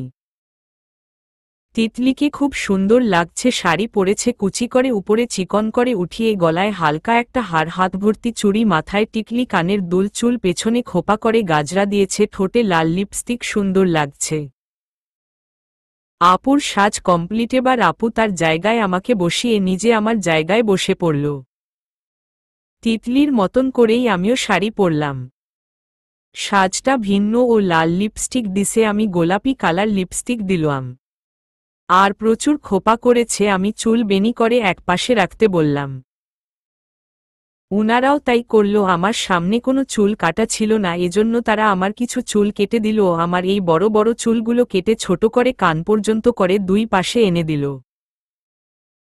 তিতলিকে খুব সুন্দর লাগছে, শাড়ি পরেছে, কুচি করে উপরে চিকন করে উঠিয়ে, গলায় হালকা একটা হার, হাত ভর্তি চুড়ি, মাথায় টিকলি, কানের দুল, চুল পেছনে খোপা করে গাজরা দিয়েছে, ঠোঁটে লাল লিপস্টিক, সুন্দর লাগছে। আপুর সাজ কমপ্লিট, এবার আপু তার জায়গায় আমাকে বসিয়ে নিজে আমার জায়গায় বসে পড়ল। তিতলির মতন করেই আমিও শাড়ি পরলাম। সাজটা ভিন্ন ও লাল লিপস্টিক দিছে, আমি গোলাপি কালার লিপস্টিক দিলাম। আর প্রচুর খোপা করেছে, আমি চুল বেনি করে একপাশে রাখতে বললাম। উনারাও তাই করল। আমার সামনে কোনো চুল কাটা ছিল না, এজন্য তারা আমার কিছু চুল কেটে দিল। আমার এই বড় বড় চুলগুলো কেটে ছোট করে কান পর্যন্ত করে দুই পাশে এনে দিল।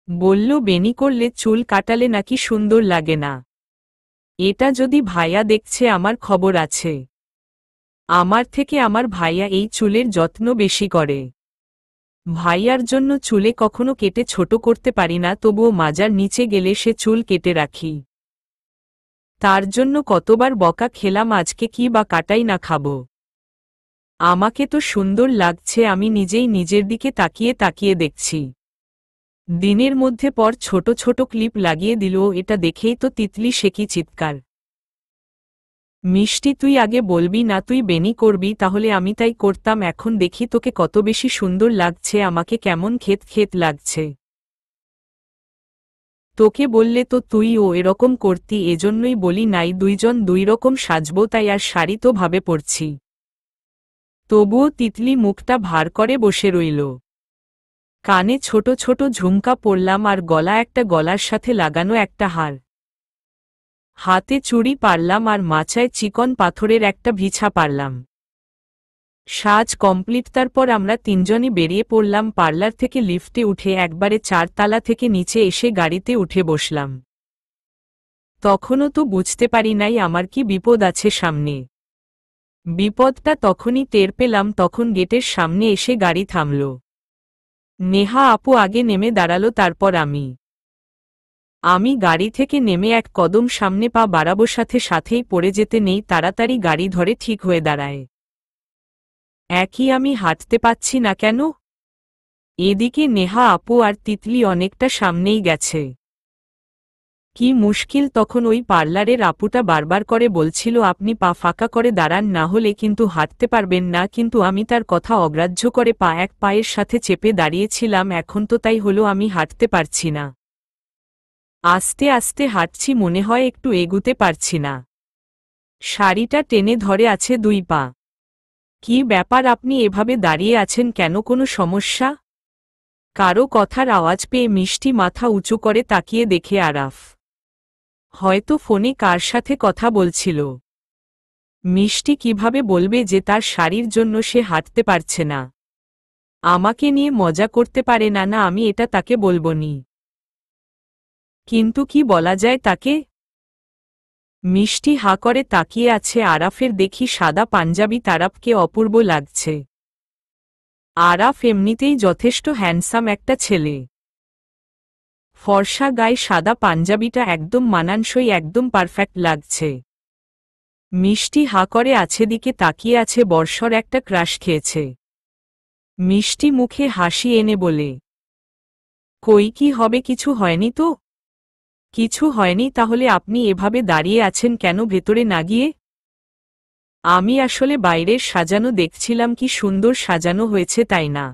বলল বেনি করলে, চুল কাটালে নাকি সুন্দর লাগে না। এটা যদি ভাইয়া দেখছে আমার খবর আছে। আমার থেকে আমার ভাইয়া এই চুলের যত্ন বেশি করে। ভাইয়ার জন্য চুলে কখনো কেটে ছোট করতে পারি না, তবুও মাজার নিচে গেলে সে চুল কেটে রাখি। তার জন্য কতবার বকা খেলাম, আজকে কি বা কাটাই না খাবো। আমাকে তো সুন্দর লাগছে, আমি নিজেই নিজের দিকে তাকিয়ে তাকিয়ে দেখছি। দিনের মধ্যে পর ছোট ছোট ক্লিপ লাগিয়ে দিল, এটা দেখেই তো তিতলি শেখি চিৎকার। মিষ্টি, তুই আগে বলবি না তুই বেনি করবি? তাহলে আমি তাই করতাম। এখন দেখি তোকে কত বেশি সুন্দর লাগছে, আমাকে কেমন খেত খেত লাগছে। তোকে বললে তো তুইও এরকম করতি, এজন্যই বলি নাই দুইজন দুই রকম সাজব, তাই আর শাড়ি তো ভাবে পরছি। তবুও তিতলি মুখটা ভার করে বসে রইল। কানে ছোট ছোট ঝুমকা পরলাম আর গলা একটা, গলার সাথে লাগানো একটা হার। হাতে চুড়ি পারলাম আর মাচায় চিকন পাথরের একটা ভিছা পারলাম। সাজ কমপ্লিট। তারপর আমরা তিনজনই বেরিয়ে পড়লাম পার্লার থেকে। লিফটে উঠে একবারে 4 তালা থেকে নিচে এসে গাড়িতে উঠে বসলাম। তখনও তো বুঝতে পারি নাই আমার কি বিপদ আছে সামনে। বিপদটা তখনই টের পেলাম, তখন গেটের সামনে এসে গাড়ি থামল। নেহা আপু আগে নেমে দাঁড়ালো, তারপর আমি গাড়ি থেকে নেমে এক কদম সামনে পা বাড়াবো, সাথে সাথেই পড়ে যেতে নেই, তাড়াতাড়ি গাড়ি ধরে ঠিক হয়ে দাঁড়ায়। একই আমি হাঁটতে পাচ্ছি না কেন? এদিকে নেহা আপু আর তিতলি অনেকটা সামনেই গেছে। কি মুশকিল! তখন ওই পার্লারের আপুটা বারবার করে বলছিল আপনি পা ফাঁকা করে দাঁড়ান, না হলে কিন্তু হাঁটতে পারবেন না, কিন্তু আমি তার কথা অগ্রাহ্য করে পা এক পায়ের সাথে চেপে দাঁড়িয়েছিলাম। এখন তো তাই হলো, আমি হাঁটতে পারছি না। আস্তে আস্তে হাঁটছি, মনে হয় একটু এগুতে পারছি না। শাড়িটা টেনে ধরে আছে 2 পা। কি ব্যাপার, আপনি এভাবে দাঁড়িয়ে আছেন কেন, কোনো সমস্যা? কারো কথার আওয়াজ পেয়ে মিষ্টি মাথা উঁচু করে তাকিয়ে দেখে আরাফ হয়তো ফোনে কার সাথে কথা বলছিল। মিষ্টি কিভাবে বলবে যে তার শাড়ির জন্য সে হাঁটতে পারছে না? আমাকে নিয়ে মজা করতে পারে না? না, আমি এটা তাকে বলবনি। কিন্তু কি বলা যায় তাকে? মিষ্টি হাঁ করে তাকিয়ে আছে আরাফের দেখি সাদা পাঞ্জাবি তারাপকে অপূর্ব লাগছে। আরাফ এমনিতেই যথেষ্ট হ্যান্ডসাম একটা ছেলে। ফর্সা গায়ে সাদা পাঞ্জাবিটা একদম মানানসই, একদম পারফেক্ট লাগছে। মিষ্টি হাঁ করে আছে, দিকে তাকিয়ে আছে, বর্ষর একটা ক্রাশ খেয়েছে। মিষ্টি মুখে হাসি এনে বলে, কই কি হবে, কিছু হয়নি তো? কিছু হয়নি, তাহলে আপনি এভাবে দাঁড়িয়ে আছেন কেন, ভেতরে না গিয়ে? আমি আসলে বাইরের সাজানো দেখছিলাম, কি সুন্দর সাজানো হয়েছে, তাই না?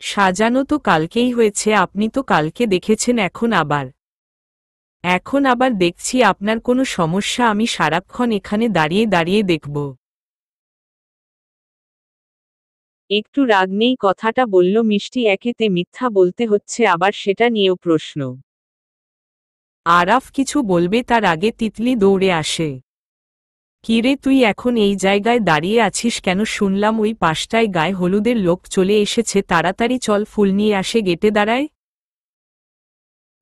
সাজানো তো কালকেই হয়েছে, আপনি তো কালকে দেখেছেন, এখন আবার দেখছি। আপনার কোনো সমস্যা? আমি সারাক্ষণ এখানে দাঁড়িয়ে দাঁড়িয়ে দেখব? একটু রাগ নেই, কথাটা বলল মিষ্টি। একেতে মিথ্যা বলতে হচ্ছে, আবার সেটা নিয়েও প্রশ্ন। আরাফ কিছু বলবে তার আগে তিতলি দৌড়ে আসে। কিরে, তুই এখন এই জায়গায় দাঁড়িয়ে আছিস কেন? শুনলাম ওই পাশটায় গায়ে হলুদের লোক চলে এসেছে, তাড়াতাড়ি চল, ফুল নিয়ে আসে, গেটে দাঁড়ায়।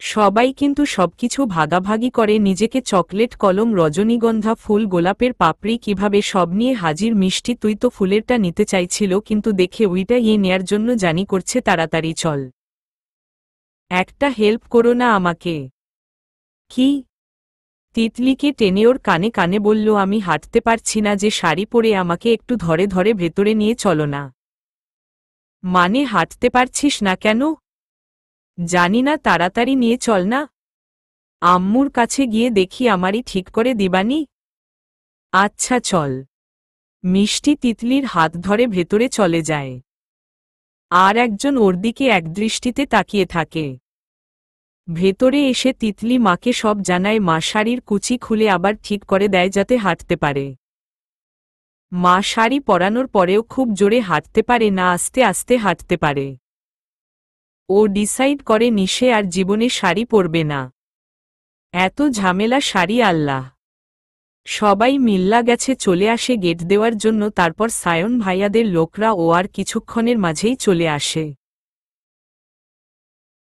সবাই কিন্তু সবকিছু ভাগাভাগি করে, নিজেকে চকলেট, কলম, রজনীগন্ধা ফুল, গোলাপের পাপড়ি, কিভাবে সব নিয়ে হাজির। মিষ্টি তুই তো ফুলেরটা নিতে চাইছিল, কিন্তু দেখে ওইটা নেয়ার জন্য জানি করছে, তাড়াতাড়ি চল। একটা হেল্প করো না আমাকে? কি? তিতলিকে টেনে ওর কানে কানে বলল, আমি হাঁটতে পারছি না যে, শাড়ি পরে আমাকে একটু ধরে ধরে ভেতরে নিয়ে চলো না। মানে হাঁটতে পারছিস না কেন? জানি না, তাড়াতাড়ি নিয়ে চল না। আম্মুর কাছে গিয়ে দেখি আমারই ঠিক করে দিবানি। আচ্ছা চল। মিষ্টি তিতলির হাত ধরে ভেতরে চলে যায়। আর একজন ওর দিকে একদৃষ্টিতে তাকিয়ে থাকে। ভেতরে এসে তিতলি মাকে সব জানায়। মা শাড়ির কুচি খুলে আবার ঠিক করে দেয় যাতে হাঁটতে পারে। মা শাড়ি পরানোর পরেও খুব জোরে হাঁটতে পারে না, আস্তে আস্তে হাঁটতে পারে। ও ডিসাইড করে নিশে আর জীবনে শাড়ি পরবে না। এত ঝামেলা শাড়ি, আল্লাহ। সবাই মিল্লা গেছে, চলে আসে গেট দেওয়ার জন্য। তারপর সায়ন ভাইয়াদের লোকরা ও আর কিছুক্ষণের মাঝেই চলে আসে।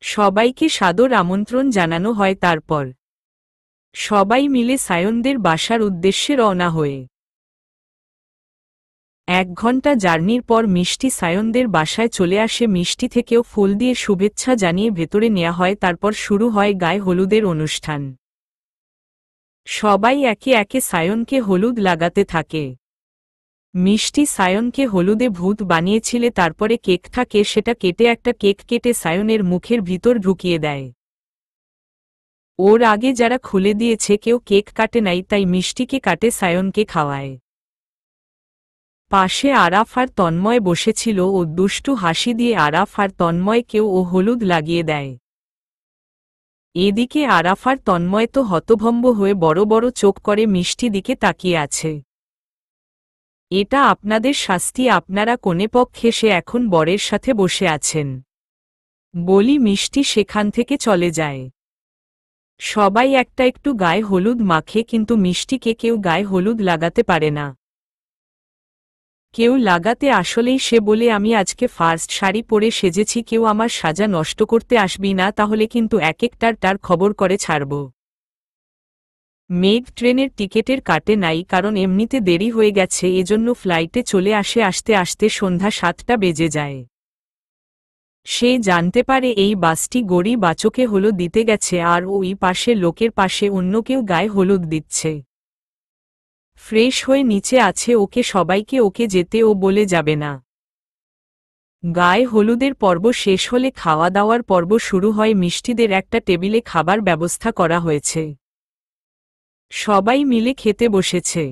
সবাইকে সাদর আমন্ত্রণ জানানো হয়। তারপর সবাই মিলে সায়নদের বাসার উদ্দেশ্যে রওনা হয়ে 1 ঘন্টা জার্নির পর মিষ্টি সায়নদের বাসায় চলে আসে। মিষ্টি থেকেও ফুল দিয়ে শুভেচ্ছা জানিয়ে ভেতরে নেওয়া হয়। তারপর শুরু হয় গায়ে হলুদের অনুষ্ঠান। সবাই একে একে সায়নকে হলুদ লাগাতে থাকে। মিষ্টি সায়নকে হলুদে ভূত বানিয়েছিলে, তারপরে কেক থাকে, সেটা কেটে একটা কেক কেটে সায়নের মুখের ভিতর ঢুকিয়ে দেয়। ওর আগে যারা খুলে দিয়েছে কেউ কেক কাটে নাই, তাই মিষ্টিকে কাটে সায়নকে খাওয়ায়। পাশে আরাফ আর তন্ময় বসেছিল, ও দুষ্টু হাসি দিয়ে আরাফ আর তন্ময়কেও ও হলুদ লাগিয়ে দেয়। এদিকে আরাফ আর তন্ময় তো হতভম্ব হয়ে বড় বড় চোখ করে মিষ্টি দিকে তাকিয়ে আছে। এটা আপনাদের শাস্তি, আপনারা কনেপক্ষে, সে এখন বরের সাথে বসে আছেন। বলি মিষ্টি সেখান থেকে চলে যায়। সবাই একটা একটু গায়ে হলুদ মাখে, কিন্তু মিষ্টিকে কেউ গায়ে হলুদ লাগাতে পারে না। কেউ লাগাতে আসলেই সে বলে, আমি আজকে ফার্স্ট শাড়ি পরে সেজেছি, কেউ আমার সাজা নষ্ট করতে আসবি না, তাহলে কিন্তু এক একটার তার খবর করে ছাড়ব। মেঘ ট্রেনের টিকেটের কাটে নাই, কারণ এমনিতে দেরি হয়ে গেছে, এজন্য ফ্লাইটে চলে আসে। আসতে আসতে সন্ধ্যা 7টা বেজে যায়। সে জানতে পারে এই বাসটি গড়ি বাচকে হলুদ দিতে গেছে, আর ওই পাশে লোকের পাশে অন্য কেউ গায়ে হলুদ দিচ্ছে। ফ্রেশ হয়ে নিচে আছে, ওকে সবাইকে ওকে যেতে ও বলে যাবে না। গায়ে হলুদের পর্ব শেষ হলে খাওয়া দাওয়ার পর্ব শুরু হয়। মিষ্টিদের একটা টেবিলে খাবার ব্যবস্থা করা হয়েছে। সবাই মিলে খেতে বসেছে।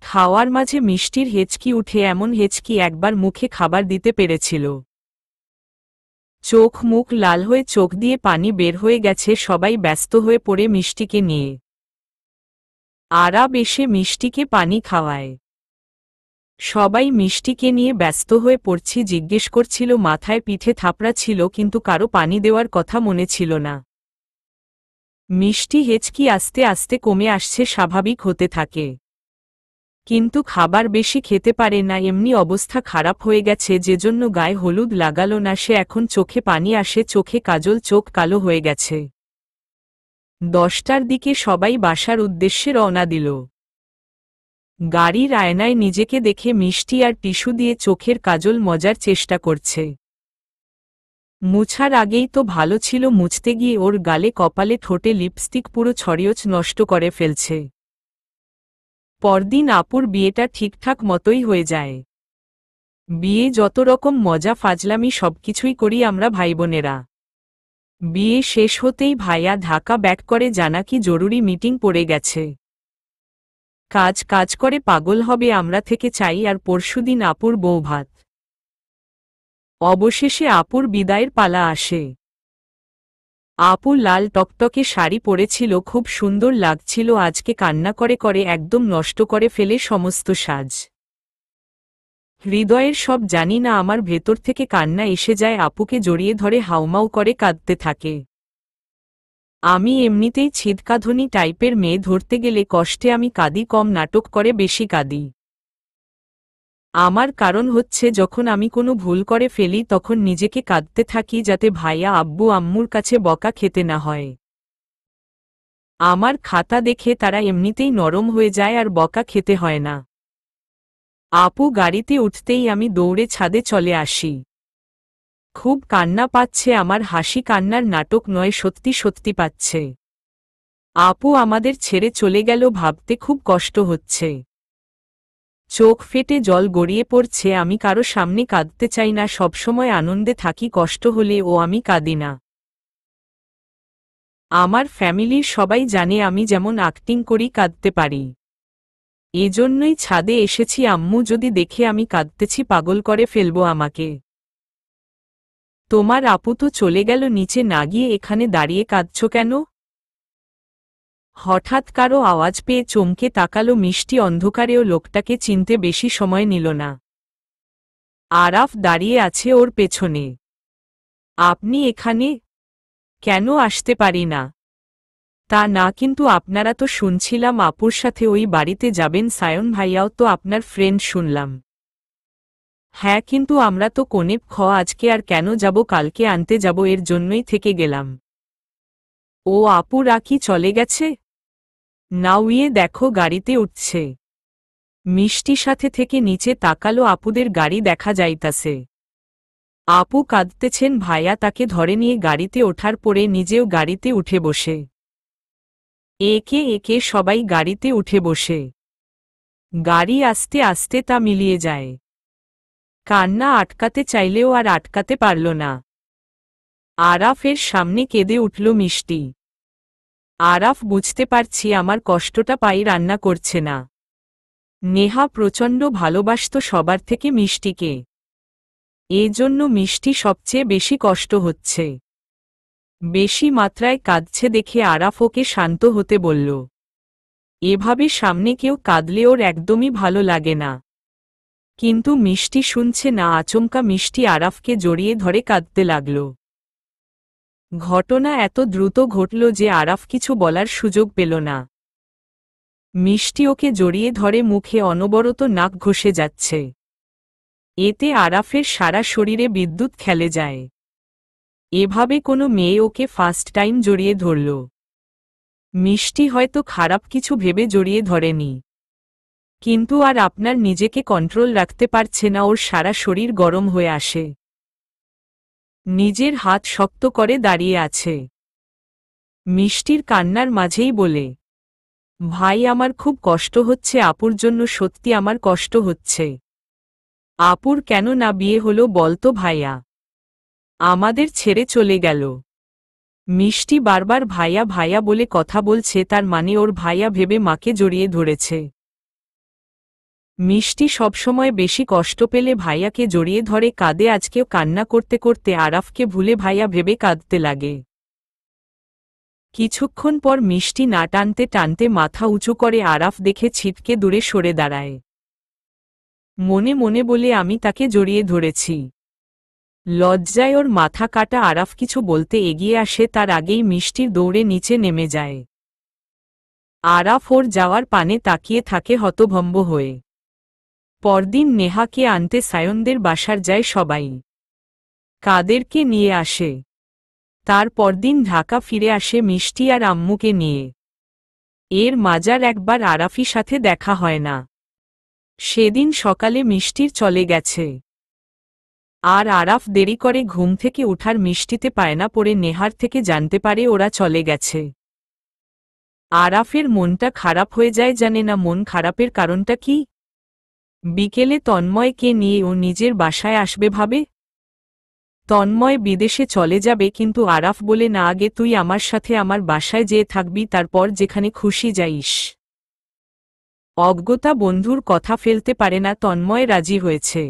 খাওয়ার মাঝে মিষ্টির হেঁচকি উঠে, এমন হেঁচকি একবার মুখে খাবার দিতে পেরেছিল। চোখ মুখ লাল হয়ে চোখ দিয়ে পানি বের হয়ে গেছে। সবাই ব্যস্ত হয়ে পড়ে মিষ্টিকে নিয়ে। আরাব এসে মিষ্টিকে পানি খাওয়ায়। সবাই মিষ্টিকে নিয়ে ব্যস্ত হয়ে পড়ছি। জিজ্ঞেস করছিল, মাথায় পিঠে থাপড়া ছিল কিন্তু কারো পানি দেওয়ার কথা মনে ছিল না। মিষ্টি হেঁচকি আস্তে আস্তে কমে আসছে, স্বাভাবিক হতে থাকে। কিন্তু খাবার বেশি খেতে পারে না, এমনি অবস্থা খারাপ হয়ে গেছে, যেজন্য গায়ে হলুদ লাগালো না সে। এখন চোখে পানি আসে, চোখে কাজল, চোখ কালো হয়ে গেছে। 10টার দিকে সবাই বাসার উদ্দেশ্যে রওনা দিল। গাড়ির আয়নায় নিজেকে দেখে মিষ্টি আর টিস্যু দিয়ে চোখের কাজল মজার চেষ্টা করছে। মুছার আগেই তো ভালো ছিল, মুছতে গিয়ে ওর গালে কপালে ঠোঁটে লিপস্টিক পুরো ছড়িয়ে নষ্ট করে ফেলছে। পরদিন আপুর বিয়েটা ঠিকঠাক মতোই হয়ে যায়। বিয়ে যত রকম মজা ফাজলামি সবকিছুই করি আমরা ভাইবোনেরা। বিয়ে শেষ হতেই ভাইয়া ঢাকা ব্যাক করে, জানা কি জরুরি মিটিং পড়ে গেছে। কাজ কাজ করে পাগল হবে আমরা, থেকে চাই আর পরশুদিন আপুর বৌভাত। অবশেষে আপুর বিদায়ের পালা আসে। আপু লাল টকটকে শাড়ি পরেছিল, খুব সুন্দর লাগছিল। আজকে কান্না করে করে একদম নষ্ট করে ফেলে সমস্ত সাজ। হৃদয়ের সব জানি না, আমার ভেতর থেকে কান্না এসে যায়। আপুকে জড়িয়ে ধরে হাউমাউ করে কাঁদতে থাকে। আমি এমনিতেই ছিদকাধনী টাইপের মেয়ে, ধরতে গেলে কষ্টে আমি কাঁদি কম, নাটক করে বেশি কাঁদি। আমার কারণ হচ্ছে, যখন আমি কোনো ভুল করে ফেলি তখন নিজেকে কাঁদতে থাকি, যাতে ভাইয়া আব্বু আম্মুর কাছে বকা খেতে না হয়। আমার খাতা দেখে তারা এমনিতেই নরম হয়ে যায় আর বকা খেতে হয় না। আপু গাড়িতে উঠতেই আমি দৌড়ে ছাদে চলে আসি। খুব কান্না পাচ্ছে আমার, হাসি কান্নার নাটক নয়, সত্যি সত্যি পাচ্ছে। আপু আমাদের ছেড়ে চলে গেল, ভাবতে খুব কষ্ট হচ্ছে। চোখ ফেটে জল গড়িয়ে পড়ছে। আমি কারো সামনে কাঁদতে চাই না, সবসময় আনন্দে থাকি, কষ্ট হলে ও আমি কাঁদি না। আমার ফ্যামিলির সবাই জানে আমি যেমন অ্যাক্টিং করি, কাঁদতে পারি। এজন্যই ছাদে এসেছি, আম্মু যদি দেখে আমি কাঁদতেছি পাগল করে ফেলবো আমাকে। তোমার আপু তো চলে গেল, নিচে না গিয়ে এখানে দাঁড়িয়ে কাঁদছো কেন? হঠাৎ কারো আওয়াজ পেয়ে চমকে তাকালো মিষ্টি। অন্ধকারেও লোকটাকে চিনতে বেশি সময় নিল না। আরাফ দাঁড়িয়ে আছে ওর পেছনে। আপনি এখানে? কেন আসতে পারি না? তা না, কিন্তু আপনারা তো শুনছিলাম আপুর সাথে ওই বাড়িতে যাবেন, সায়ন ভাইয়াও তো আপনার ফ্রেন্ড শুনলাম। হ্যাঁ, কিন্তু আমরা তো কোণে আজকে আর কেন যাব, কালকে আনতে যাব, এর জন্যই থেকে গেলাম। ও আপুরা কি চলে গেছে? নাউইয়ে দেখো গাড়িতে উঠছে। মিষ্টি সাথে থেকে নিচে তাকালো, আপুদের গাড়ি দেখা যাইতাছে। আপু কাঁদতেছেন, ভাইয়া তাকে ধরে নিয়ে গাড়িতে ওঠার পরে নিজেও গাড়িতে উঠে বসে। একে একে সবাই গাড়িতে উঠে বসে। গাড়ি আস্তে আস্তে তা মিলিয়ে যায়। কান্না আটকাতে চাইলেও আর আটকাতে পারল না। আরাফের সামনে কেঁদে উঠল মিষ্টি। আরাফ, বুঝতে পারছি আমার কষ্টটা পাই, রান্না করছে না। নেহা প্রচণ্ড ভালোবাসত সবার থেকে মিষ্টিকে, এজন্য মিষ্টি সবচেয়ে বেশি কষ্ট হচ্ছে। বেশি মাত্রায় কাঁদছে দেখে আরাফ ওকে শান্ত হতে বলল। এভাবে সামনে কেউ কাঁদলে ওর একদমই ভালো লাগে না। কিন্তু মিষ্টি শুনছে না। আচমকা মিষ্টি আরাফকে জড়িয়ে ধরে কাঁদতে লাগল। ঘটনা এত দ্রুত ঘটল যে আরাফ কিছু বলার সুযোগ পেল না। মিষ্টি ওকে জড়িয়ে ধরে মুখে অনবরত নাক ঘষে যাচ্ছে। এতে আরাফের সারা শরীরে বিদ্যুৎ খেলে যায়। এভাবে কোনো মেয়ে ওকে ফার্স্ট টাইম জড়িয়ে ধরল। মিষ্টি হয়তো খারাপ কিছু ভেবে জড়িয়ে ধরেনি, কিন্তু আর আপনার নিজেকে কন্ট্রোল রাখতে পারছে না, ওর সারা শরীর গরম হয়ে আসে। নিজের হাত শক্ত করে দাঁড়িয়ে আছে। মিষ্টির কান্নার মাঝেই বলে, ভাই আমার খুব কষ্ট হচ্ছে আপুর জন্য, সত্যি আমার কষ্ট হচ্ছে। আপুর কেন না বিয়ে হলো বলতো ভাইয়া? আমাদের ছেড়ে চলে গেল। মিষ্টি বারবার ভাইয়া ভাইয়া বলে কথা বলছে, তার মানে ওর ভাইয়া ভেবে মাকে জড়িয়ে ধরেছে। মিষ্টি সবসময় বেশি কষ্ট পেলে ভাইয়াকে জড়িয়ে ধরে কাঁদে। আজকেও কান্না করতে করতে আরাফকে ভুলে ভাইয়া ভেবে কাঁদতে লাগে। কিছুক্ষণ পর মিষ্টি না টানতে টানতে মাথা উঁচু করে আরাফ দেখে ছিটকে দূরে সরে দাঁড়ায়। মনে মনে বলে আমি তাকে জড়িয়ে ধরেছি। লজ্জায় ওর মাথা কাটা। আরাফ কিছু বলতে এগিয়ে আসে, তার আগেই মিষ্টির দৌড়ে নিচে নেমে যায়। আরাফ ওর যাওয়ার পানে তাকিয়ে থাকে হতভম্ব হয়ে। পরদিন নেহাকে আনতে সায়নদের বাসার যায় সবাই। কাদেরকে নিয়ে আসে। তার পরদিন ঢাকা ফিরে আসে মিষ্টি আর আম্মুকে নিয়ে। এর মাঝার একবার আরাফির সাথে দেখা হয় না। সেদিন সকালে মিষ্টির চলে গেছে। আর আরাফ দেরি করে ঘুম থেকে উঠার মিষ্টিতে পায়না পড়ে নেহার থেকে জানতে পারে ওরা চলে গেছে। আরাফের মনটা খারাপ হয়ে যায়, জানে না মন খারাপের কারণটা কি। বিকেলে তন্ময়কে নিয়ে ও নিজের বাসায় আসবে ভাবে। তন্ময় বিদেশে চলে যাবে, কিন্তু আরাফ বলে না, আগে তুই আমার সাথে আমার বাসায় যেয়ে থাকবি, তারপর যেখানে খুশি যাইস। অজ্ঞতা বন্ধুর কথা ফেলতে পারে না, তন্ময় রাজি হয়েছে।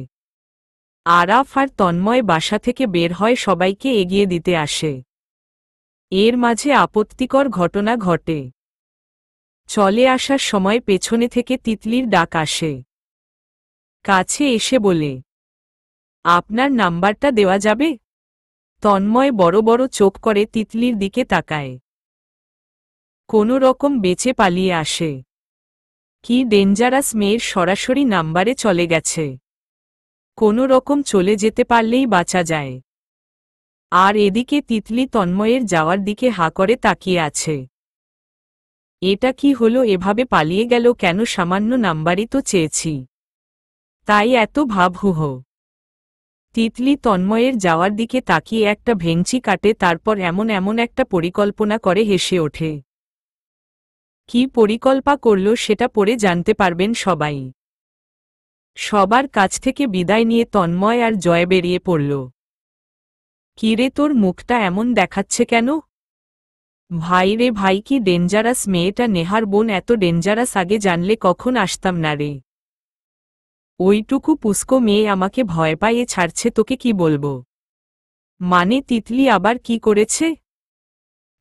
আরাফ আর তন্ময় বাসা থেকে বের হয়, সবাইকে এগিয়ে দিতে আসে। এর মাঝে আপত্তিকর ঘটনা ঘটে। চলে আসার সময় পেছনে থেকে তিতলির ডাক আসে। কাছে এসে বলে, আপনার নাম্বারটা দেওয়া যাবে? তন্ময় বড় বড় চোখ করে তিতলির দিকে তাকায়। কোনো রকম বেঁচে পালিয়ে আসে। কি ডেঞ্জারাস মেয়ের সরাসরি নাম্বারে চলে গেছে। কোনো রকম চলে যেতে পারলেই বাঁচা যায়। আর এদিকে তিতলি তন্ময়ের যাওয়ার দিকে হা করে তাকিয়ে আছে। এটা কি হলো, এভাবে পালিয়ে গেল কেন? সামান্য নাম্বারই তো চেয়েছি, তাই এত ভাবহুহ। তিতলি তন্ময়ের যাওয়ার দিকে তাকিয়ে একটা ভেঙচি কাটে, তারপর এমন একটা পরিকল্পনা করে হেসে ওঠে। কি পরিকল্পনা করল সেটা পরে জানতে পারবেন সবাই। সবার কাছ থেকে বিদায় নিয়ে তন্ময় আর জয় বেরিয়ে পড়ল। কিরে, তোর মুখটা এমন দেখাচ্ছে কেন? ভাই রে ভাই, কি ডেঞ্জারাস মেয়েটা। নেহার বোন এত ডেঞ্জারাস, আগে জানলে কখন আসতাম না রে। ওইটুকু পুস্কো মেয়ে আমাকে ভয় পাইয়ে ছাড়ছে, তোকে কি বলবো। মানে তিতলি আবার কি করেছে?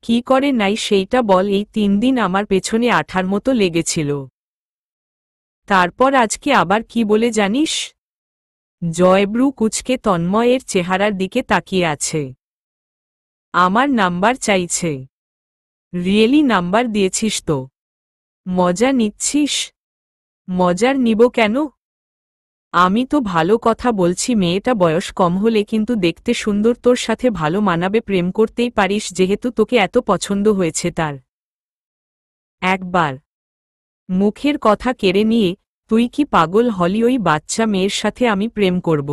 কি করে নাই সেইটা বল। এই 3 দিন আমার পেছনে আঠার মতো লেগেছিল। তারপর আজকে আবার কি বলে জানিস? জয়ব্রু কুচকে তন্ময়ের চেহারার দিকে তাকিয়ে আছে। আমার নাম্বার চাইছে। রিয়েলি নাম্বার দিয়েছিস তো? মজা নিচ্ছিস? মজার নিব কেন? আমি তো ভালো কথা বলছি। মেয়েটা বয়স কম হলে কিন্তু দেখতে সুন্দর, তোর সাথে ভালো মানাবে। প্রেম করতেই পারিস, যেহেতু তোকে এত পছন্দ হয়েছে তার। একবার মুখের কথা কেড়ে নিয়ে, তুই কি পাগল হলি? ওই বাচ্চা মেয়ের সাথে আমি প্রেম করব?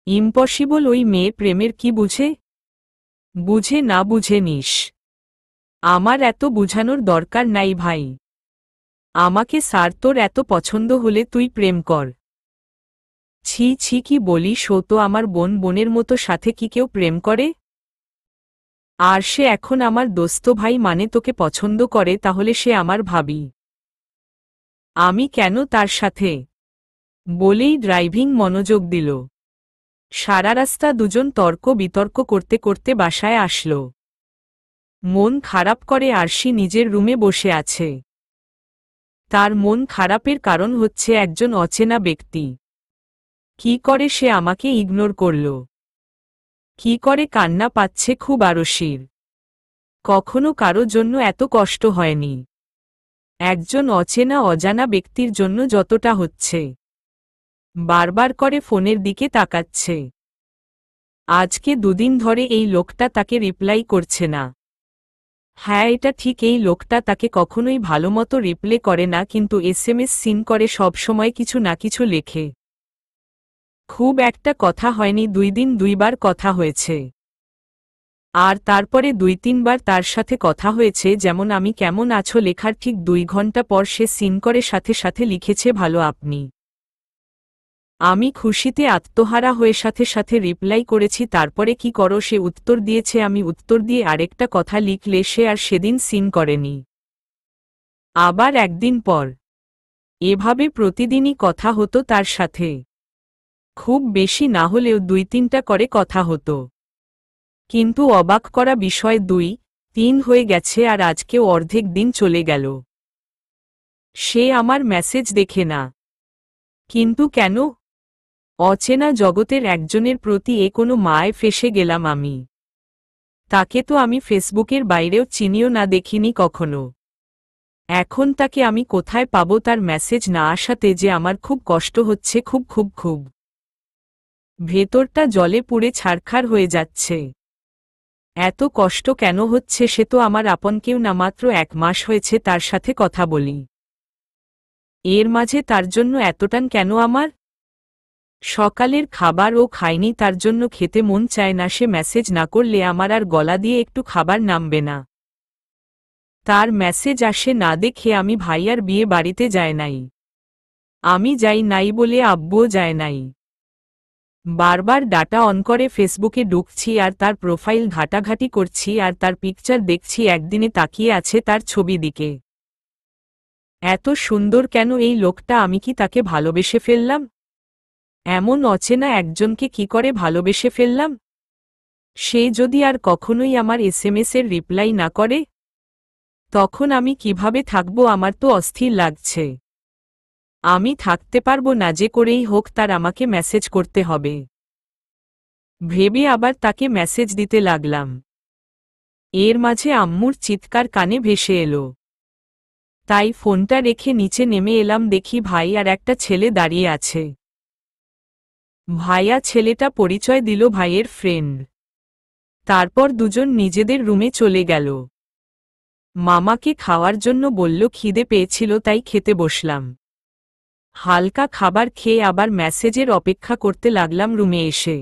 ইম্পসিবল। ওই মেয়ে প্রেমের কি বুঝে? বুঝে না বুঝে নিস। আমার এত বুঝানোর দরকার নাই ভাই। আমাকে স্যার, তোর এত পছন্দ হলে তুই প্রেম কর। ছি ছি, কি বলিস? ও তো আমার বোন, বোনের মতো সাথে কি কেউ প্রেম করে? আর সে এখন আমার দোস্ত ভাই, মানে তোকে পছন্দ করে, তাহলে সে আমার ভাবি। আমি কেন তার সাথে? বলেই ড্রাইভিং মনোযোগ দিল। সারা রাস্তা দুজন তর্ক বিতর্ক করতে করতে বাসায় আসল। মন খারাপ করে আরশি নিজের রুমে বসে আছে। তার মন খারাপের কারণ হচ্ছে একজন অচেনা ব্যক্তি। কি করে সে আমাকে ইগনোর করল? কি করে কান্না পাচ্ছে খুব আরশির। কখনো কারো জন্য এত কষ্ট হয়নি। একজন অচেনা অজানা ব্যক্তির জন্য যতটা হচ্ছে। বারবার করে ফোনের দিকে তাকাচ্ছে। আজকে 2 দিন ধরে এই লোকটা তাকে রিপ্লাই করছে না। হ্যাঁ, এটা ঠিক, এই লোকটা তাকে কখনোই ভালোমতো রিপ্লাই করে না, কিন্তু এসএমএস সিন করে, সব সময় কিছু না কিছু লেখে। খুব একটা কথা হয়নি, 2 দিন 2 বার কথা হয়েছে। আর তারপরে 2-3 বার তার সাথে কথা হয়েছে, যেমন আমি কেমন আছো লেখার ঠিক 2 ঘন্টা পর সে সিন করে সাথে সাথে লিখেছে ভালো আপনি। আমি খুশিতে আত্মহারা হয়ে সাথে সাথে রিপ্লাই করেছি, তারপরে কি করো? সে উত্তর দিয়েছে। আমি উত্তর দিয়ে আরেকটা কথা লিখলে সে আর সেদিন সিন করেনি। আবার একদিন পর এভাবে প্রতিদিনই কথা হতো তার সাথে। খুব বেশি না হলেও 2-3টা করে কথা হতো। কিন্তু অবাক করা বিষয় 2-3 হয়ে গেছে আর আজকেও অর্ধেক দিন চলে গেল। সে আমার মেসেজ দেখে না। কিন্তু কেন? অচেনা জগতের একজনের প্রতি কোনো মায়ায় ফেঁসে গেলাম আমি। তাকে তো আমি ফেসবুকের বাইরেও চিনিও না, দেখিনি কখনো। এখন তাকে আমি কোথায় পাবো? তার মেসেজ না আসাতে যে আমার খুব কষ্ট হচ্ছে, খুব খুব খুব। ভেতরটা জলে পুড়ে ছারখার হয়ে যাচ্ছে। এত কষ্ট কেন হচ্ছে? সে তো আমার আপন কেউ না, মাত্র 1 মাস হয়েছে তার সাথে কথা বলি। এর মাঝে তার জন্য এতটান কেন আমার? সকালের খাবারও খাইনি, তার জন্য খেতে মন চায় না। সে মেসেজ না করলে আমার আর গলা দিয়ে একটু খাবার নামবে না। তার মেসেজ আসে না দেখে আমি ভাইয়ার বিয়ে বাড়িতে যাই নাই। আমি যাই নাই বলে আব্বুও যায় নাই। বারবার ডাটা অন করে ফেসবুকে ঢুকছি আর তার প্রোফাইল ঘাটাঘাটি করছি আর তার পিকচার দেখছি, একদিনে তাকিয়ে আছে তার ছবি দিকে। এত সুন্দর কেন এই লোকটা? আমি কি তাকে ভালোবেসে ফেললাম? এমন অচেনা একজনকে কি করে ভালোবেসে ফেললাম? সে যদি আর কখনোই আমার এসএমএস-এর রিপ্লাই না করে, তখন আমি কিভাবে থাকবো? আমার তো অস্থির লাগছে। আমি থাকতে পারবো না, যে করেই হোক তার আমাকে মেসেজ করতে হবে ভেবে আবার তাকে মেসেজ দিতে লাগলাম। এর মাঝে আম্মুর চিৎকার কানে ভেসে এলো। তাই ফোনটা রেখে নিচে নেমে এলাম, দেখি ভাই আর একটা ছেলে দাঁড়িয়ে আছে। ভাইয়া ছেলেটা পরিচয় দিল ভাইয়ের ফ্রেন্ড। তারপর দুজন নিজেদের রুমে চলে গেল। মামাকে খাওয়ার জন্য বলল, খিদে পেয়েছিল তাই খেতে বসলাম। হালকা খাবার খেয়ে আবার মেসেজের অপেক্ষা করতে লাগলাম রুমে এসে।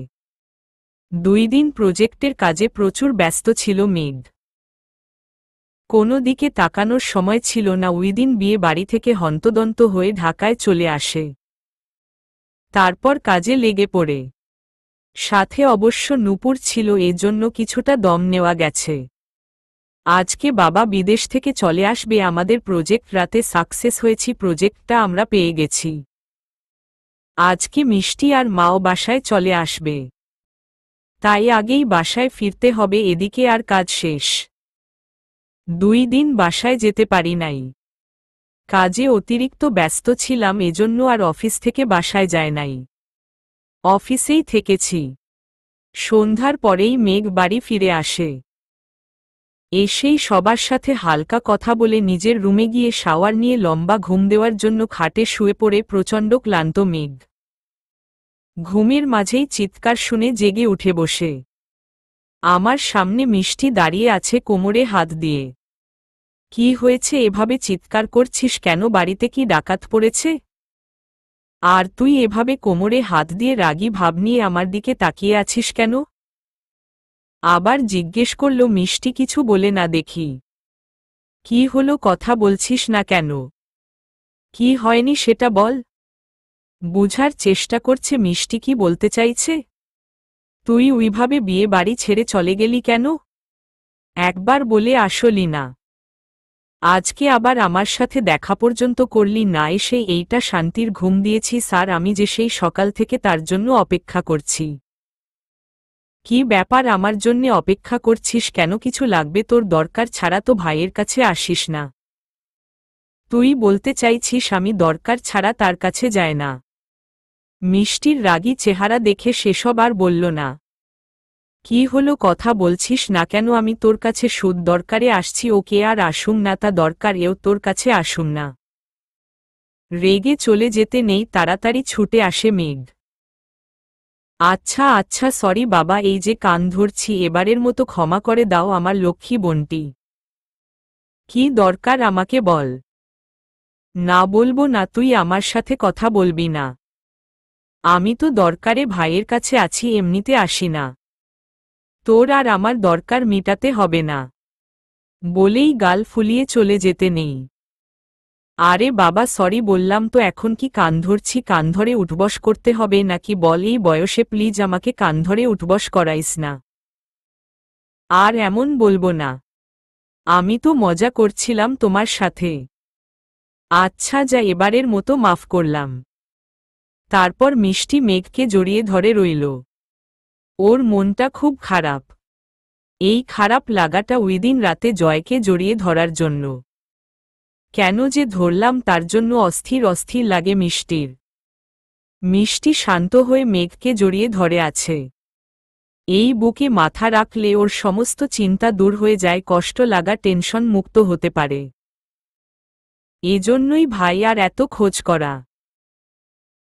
2 দিন প্রজেক্টের কাজে প্রচুর ব্যস্ত ছিল মেঘ। কোনো দিকে তাকানোর সময় ছিল না। ওই দিন বিয়ে বাড়ি থেকে হন্তদন্ত হয়ে ঢাকায় চলে আসে। তারপর কাজে লেগে পড়ে। সাথে অবশ্য নূপুর ছিল, এজন্য কিছুটা দম নেওয়া গেছে। আজকে বাবা বিদেশ থেকে চলে আসবে। আমাদের প্রজেক্ট রাতে সাকসেস হয়েছি, প্রজেক্টটা আমরা পেয়ে গেছি। আজকে মিষ্টি আর মাও বাসায় চলে আসবে। তাই আগেই বাসায় ফিরতে হবে, এদিকে আর কাজ শেষ। 2 দিন বাসায় যেতে পারি নাই। কাজে অতিরিক্ত ব্যস্ত ছিলাম, এজন্য আর অফিস থেকে বাসায় যায় নাই। অফিসেই থেকেছি। সন্ধ্যার পরেই মেঘ বাড়ি ফিরে আসে। এসেই সবার সাথে হালকা কথা বলে নিজের রুমে গিয়ে শাওয়ার নিয়ে লম্বা ঘুম দেওয়ার জন্য খাটে শুয়ে পড়ে প্রচণ্ড ক্লান্ত মেঘ। ঘুমের মাঝেই চিৎকার শুনে জেগে উঠে বসে। আমার সামনে মিষ্টি দাঁড়িয়ে আছে কোমরে হাত দিয়ে। কি হয়েছে? এভাবে চিৎকার করছিস কেন? বাড়িতে কি ডাকাত পড়েছে? আর তুই এভাবে কোমরে হাত দিয়ে রাগী ভাব নিয়ে আমার দিকে তাকিয়ে আছিস কেন? আবার জিজ্ঞেস করল মিষ্টি। কিছু বলে না দেখি। কি হলো? কথা বলছিস না কেন? কি হয়নি সেটা বল। বুঝার চেষ্টা করছে মিষ্টি কি বলতে চাইছে। তুই ওইভাবে বিয়ে বাড়ি ছেড়ে চলে গেলি কেন? একবার বলে আসলি না। আজকে আবার আমার সাথে দেখা পর্যন্ত করলি না, এসে এইটা শান্তির ঘুম দিয়েছি স্যার। আমি যে সেই সকাল থেকে তার জন্য অপেক্ষা করছি। কি ব্যাপার? আমার জন্যে অপেক্ষা করছিস কেন? কিছু লাগবে তোর? দরকার ছাড়া তো ভাইয়ের কাছে আসিস না। তুই বলতে চাইছিস আমি দরকার ছাড়া তার কাছে যায় না? মিষ্টির রাগী চেহারা দেখে সেসব আর বলল না। কি হলো? কথা বলছিস না কেন? আমি তোর কাছে শুধু দরকারে আসছি। ওকে আর আসুম না, তা দরকার এও তোর কাছে আসুম না। রেগে চলে যেতে নেই, তাড়াতাড়ি ছুটে আসে মেঘ। আচ্ছা আচ্ছা সরি বাবা, এই যে কান ধরছি, এবারের মতো ক্ষমা করে দাও আমার লক্ষ্মী বোনটি। কি দরকার আমাকে বল। না বলবো না। তুই আমার সাথে কথা বলবি না। আমি তো দরকারে ভাইয়ের কাছে আছি, এমনিতে আসি না। তোর আর আমার দরকার মিটাতে হবে না বলেই গাল ফুলিয়ে চলে যেতে নেই। আরে বাবা সরি বললাম তো, এখন কি কান ধরছি? কান ধরে উঠবস করতে হবে নাকি বল? এই বয়সে প্লিজ আমাকে কান ধরে উঠবস করাইস না। আর এমন বলবো না। আমি তো মজা করছিলাম তোমার সাথে। আচ্ছা যা, এবারের মতো মাফ করলাম। তারপর মিষ্টি মেঘকে জড়িয়ে ধরে রইল। ওর মনটা খুব খারাপ। এই খারাপ লাগাটা ওইদিন রাতে জয়কে জড়িয়ে ধরার জন্য। কেন যে ধরলাম তার জন্য অস্থির অস্থির লাগে মিষ্টির। মিষ্টি শান্ত হয়ে মেঘকে জড়িয়ে ধরে আছে। এই বুকে মাথা রাখলে ওর সমস্ত চিন্তা দূর হয়ে যায়, কষ্ট লাগা টেনশন মুক্ত হতে পারে। এজন্যই ভাই আর এত খোঁজ করা।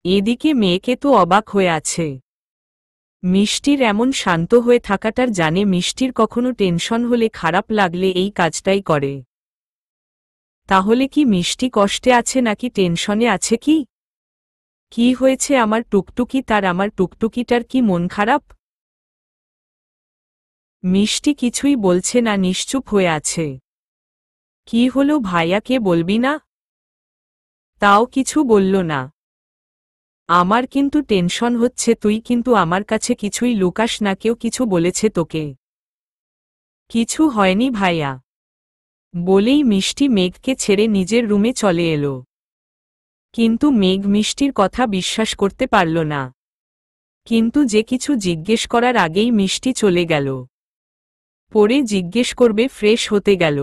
এদিকে মেয়েকে তো অবাক হয়ে আছে। মিষ্টির এমন শান্ত হয়ে থাকাটার জানে মিষ্টির কখনো টেনশন হলে খারাপ লাগলে এই কাজটাই করে। তাহলে কি মিষ্টি কষ্টে আছে নাকি টেনশনে আছে? কি হয়েছে আমার টুকটুকি, তার আমার টুকটুকিটার কি মন খারাপ? মিষ্টি কিছুই বলছে না, নিশ্চুপ হয়ে আছে। কি হলো ভাইয়াকে বলবি না? তাও কিছু বলল না। আমার কিন্তু টেনশন হচ্ছে, তুই কিন্তু আমার কাছে কিছুই লুকাস না। কেউ কিছু বলেছে তোকে? কিছু হয়নি ভাইয়া, বলেই মিষ্টি মেঘকে ছেড়ে নিজের রুমে চলে এলো। কিন্তু মেঘ মিষ্টির কথা বিশ্বাস করতে পারল না। কিন্তু যে কিছু জিজ্ঞেস করার আগেই মিষ্টি চলে গেল। পরে জিজ্ঞেস করবে ফ্রেশ হতে গেল।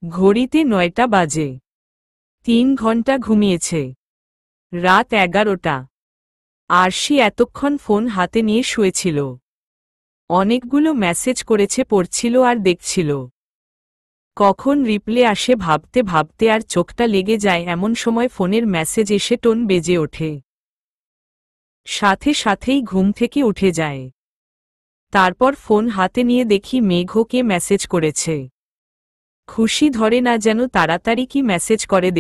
ঘড়িতে 9টা বাজে। 3 ঘন্টা ঘুমিয়েছে। রাত 11টা। আরশি এতক্ষণ ফোন হাতে নিয়ে শুয়েছিল। অনেকগুলো মেসেজ করেছে, পড়ছিল আর দেখছিল। কখন রিপ্লে আসে ভাবতে ভাবতে আর চোখটা লেগে যায়, এমন সময় ফোনের মেসেজ এসে টোন বেজে ওঠে। সাথে সাথেই ঘুম থেকে উঠে যায়। তারপর ফোন হাতে নিয়ে দেখি মেঘকে মেসেজ করেছে। খুশি ধরে না যেন, তাড়াতাড়ি কি মেসেজ করে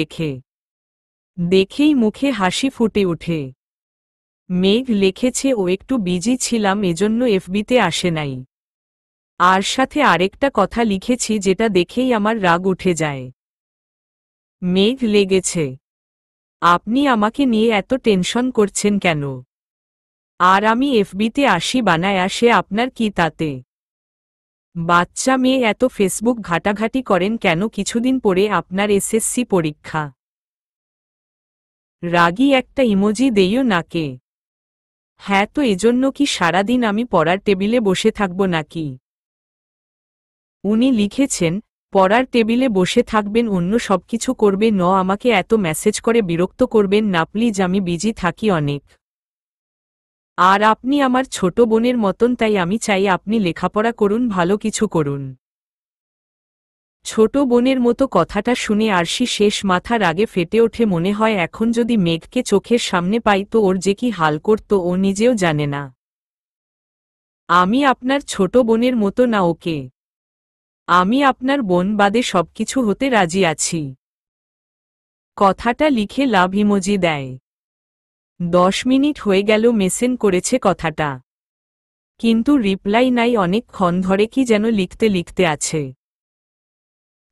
দেখেই মুখে হাসি ফুটে ওঠে। মেঘ লিখেছে, ও একটু বিজি ছিলাম এজন্য এফবিতে আসে নাই। আর সাথে আরেকটা কথা লিখেছি যেটা দেখেই আমার রাগ উঠে যায়। মেঘ লেগেছে, আপনি আমাকে নিয়ে এত টেনশন করছেন কেন? আর আমি এফবিতে আসি বানায় আসে, আপনার কি তাতে? বাচ্চা মেয়ে এত ফেসবুক ঘাটাঘাটি করেন কেন? কিছুদিন পরে আপনার এসএসসি পরীক্ষা। রাগী একটা ইমোজি দেইও নাকে। হ্যাঁ, তো এজন্য কি সারাদিন আমি পড়ার টেবিলে বসে থাকব নাকি? উনি লিখেছেন, পড়ার টেবিলে বসে থাকবেন, অন্য সবকিছু করবেন ন, আমাকে এত মেসেজ করে বিরক্ত করবেন না প্লিজ, আমি বিজি থাকি অনেক। আর আপনি আমার ছোট বোনের মতন, তাই আমি চাই আপনি লেখাপড়া করুন, ভালো কিছু করুন। ছোট বোনের মতো কথাটা শুনে আরশি শেষ মাথা রাগে ফেটে ওঠে। মনে হয় এখন যদি মেঘকে চোখের সামনে পাই তো ওর যে কি হাল করত ও নিজেও জানে না। আমি আপনার ছোট বোনের মতো না, ওকে। আমি আপনার বোন বাদে সবকিছু হতে রাজি আছি। কথাটা লিখে লাভ ইমোজি দেয়। 10 মিনিট হয়ে গেল মেসেন করেছে কথাটা, কিন্তু রিপ্লাই নাই। অনেকক্ষণ ধরে কি যেন লিখতে লিখতে আছে,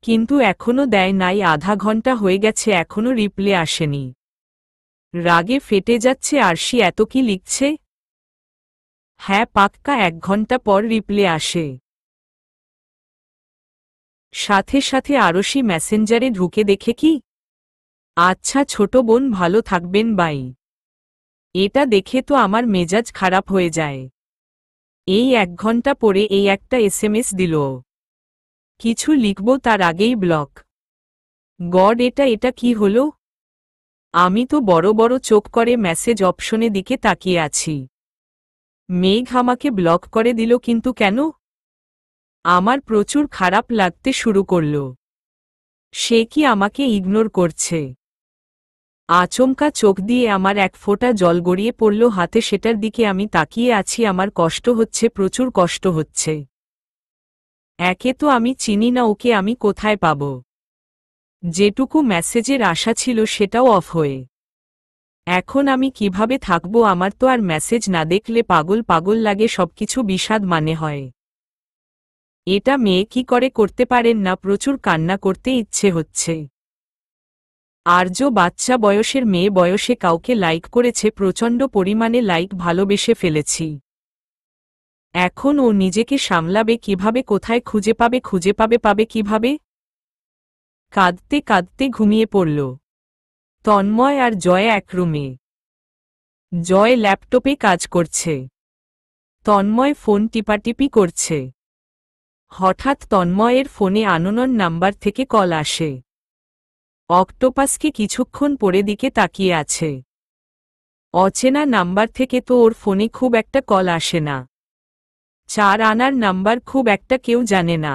কিন্তু এখনো দেয় নাই। আধা ঘন্টা হয়ে গেছে, এখনো রিপ্লে আসেনি। রাগে ফেটে যাচ্ছে আরশি, এত কি লিখছে? হ্যাঁ, পাক্কা 1 ঘন্টা পর রিপ্লে আসে। সাথে সাথে আরশি মেসেঞ্জারে ঢুকে দেখে কি, আচ্ছা ছোট বোন ভালো থাকবেন বাই। এটা দেখে তো আমার মেজাজ খারাপ হয়ে যায়। এই 1 ঘন্টা পরে এই একটা এসএমএস দিল, কিছু লিখব তার আগেই ব্লক। গড, এটা কি হলো? আমি তো বড় বড় চোখ করে মেসেজ অপশনে দিকে তাকিয়ে আছি। মেঘ আমাকে ব্লক করে দিল, কিন্তু কেন? আমার প্রচুর খারাপ লাগতে শুরু করল। সে কি আমাকে ইগনোর করছে? আচমকা চোখ দিয়ে আমার এক ফোঁটা জল গড়িয়ে পড়ল হাতে, সেটার দিকে আমি তাকিয়ে আছি। আমার কষ্ট হচ্ছে, প্রচুর কষ্ট হচ্ছে। একে তো আমি চিনি না ওকে, আমি কোথায় পাব? যেটুকু মেসেজের আশা ছিল সেটাও অফ হয়ে। এখন আমি কিভাবে থাকব? আমার তো আর মেসেজ না দেখলে পাগল পাগল লাগে, সবকিছু বিষাদ মানে হয়। এটা মেয়ে কি করে করতে পারেন না? প্রচুর কান্না করতে ইচ্ছে হচ্ছে। আর্য বাচ্চা বয়সের মেয়ে, বয়সে কাউকে লাইক করেছে, প্রচণ্ড পরিমাণে লাইক, ভালোবেসে ফেলেছি। এখন ও নিজেকে সামলাবে কিভাবে? কোথায় খুঁজে পাবে কিভাবে? কাঁদতে কাঁদতে ঘুমিয়ে পড়ল। তন্ময় আর জয় এক রুমে। জয় ল্যাপটপে কাজ করছে, তন্ময় ফোন টিপাটিপি করছে। হঠাৎ তন্ময়ের ফোনে আননোন নাম্বার থেকে কল আসে। অক্টোপাসকে কিছুক্ষণ পরে দিকে তাকিয়ে আছে। অচেনা নাম্বার থেকে তো ওর ফোনে খুব একটা কল আসে না। 4 আনার নাম্বার খুব একটা কেউ জানে না।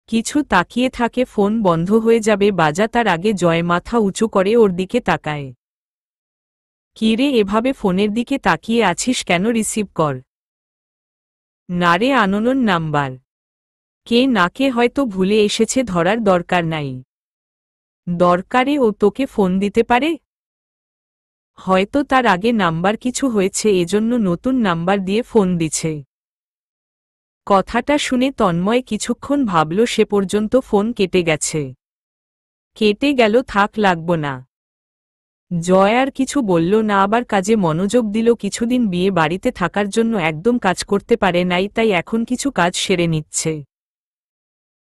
কিছু তাকিয়ে থাকে, ফোন বন্ধ হয়ে যাবে বাজা তার আগে জয় মাথা উঁচু করে ওর দিকে তাকায়। কি রে, এভাবে ফোনের দিকে তাকিয়ে আছিস কেন? রিসিভ কর। না রে, আননোন নাম্বার। কে না কে হয়তো ভুলে এসেছে, ধরার দরকার নাই। দরকারে ও তোকে ফোন দিতে পারে। হয়তো তার আগে নাম্বার কিছু হয়েছে, এজন্য নতুন নাম্বার দিয়ে ফোন দিছে। কথাটা শুনে তন্ময় কিছুক্ষণ ভাবল, সে পর্যন্ত ফোন কেটে গেছে। কেটে গেল, থাক, লাগব না। জয় আর কিছু বলল না, আবার কাজে মনোযোগ দিল। কিছুদিন বিয়ে বাড়িতে থাকার জন্য একদম কাজ করতে পারে নাই, তাই এখন কিছু কাজ সেরে নিচ্ছে।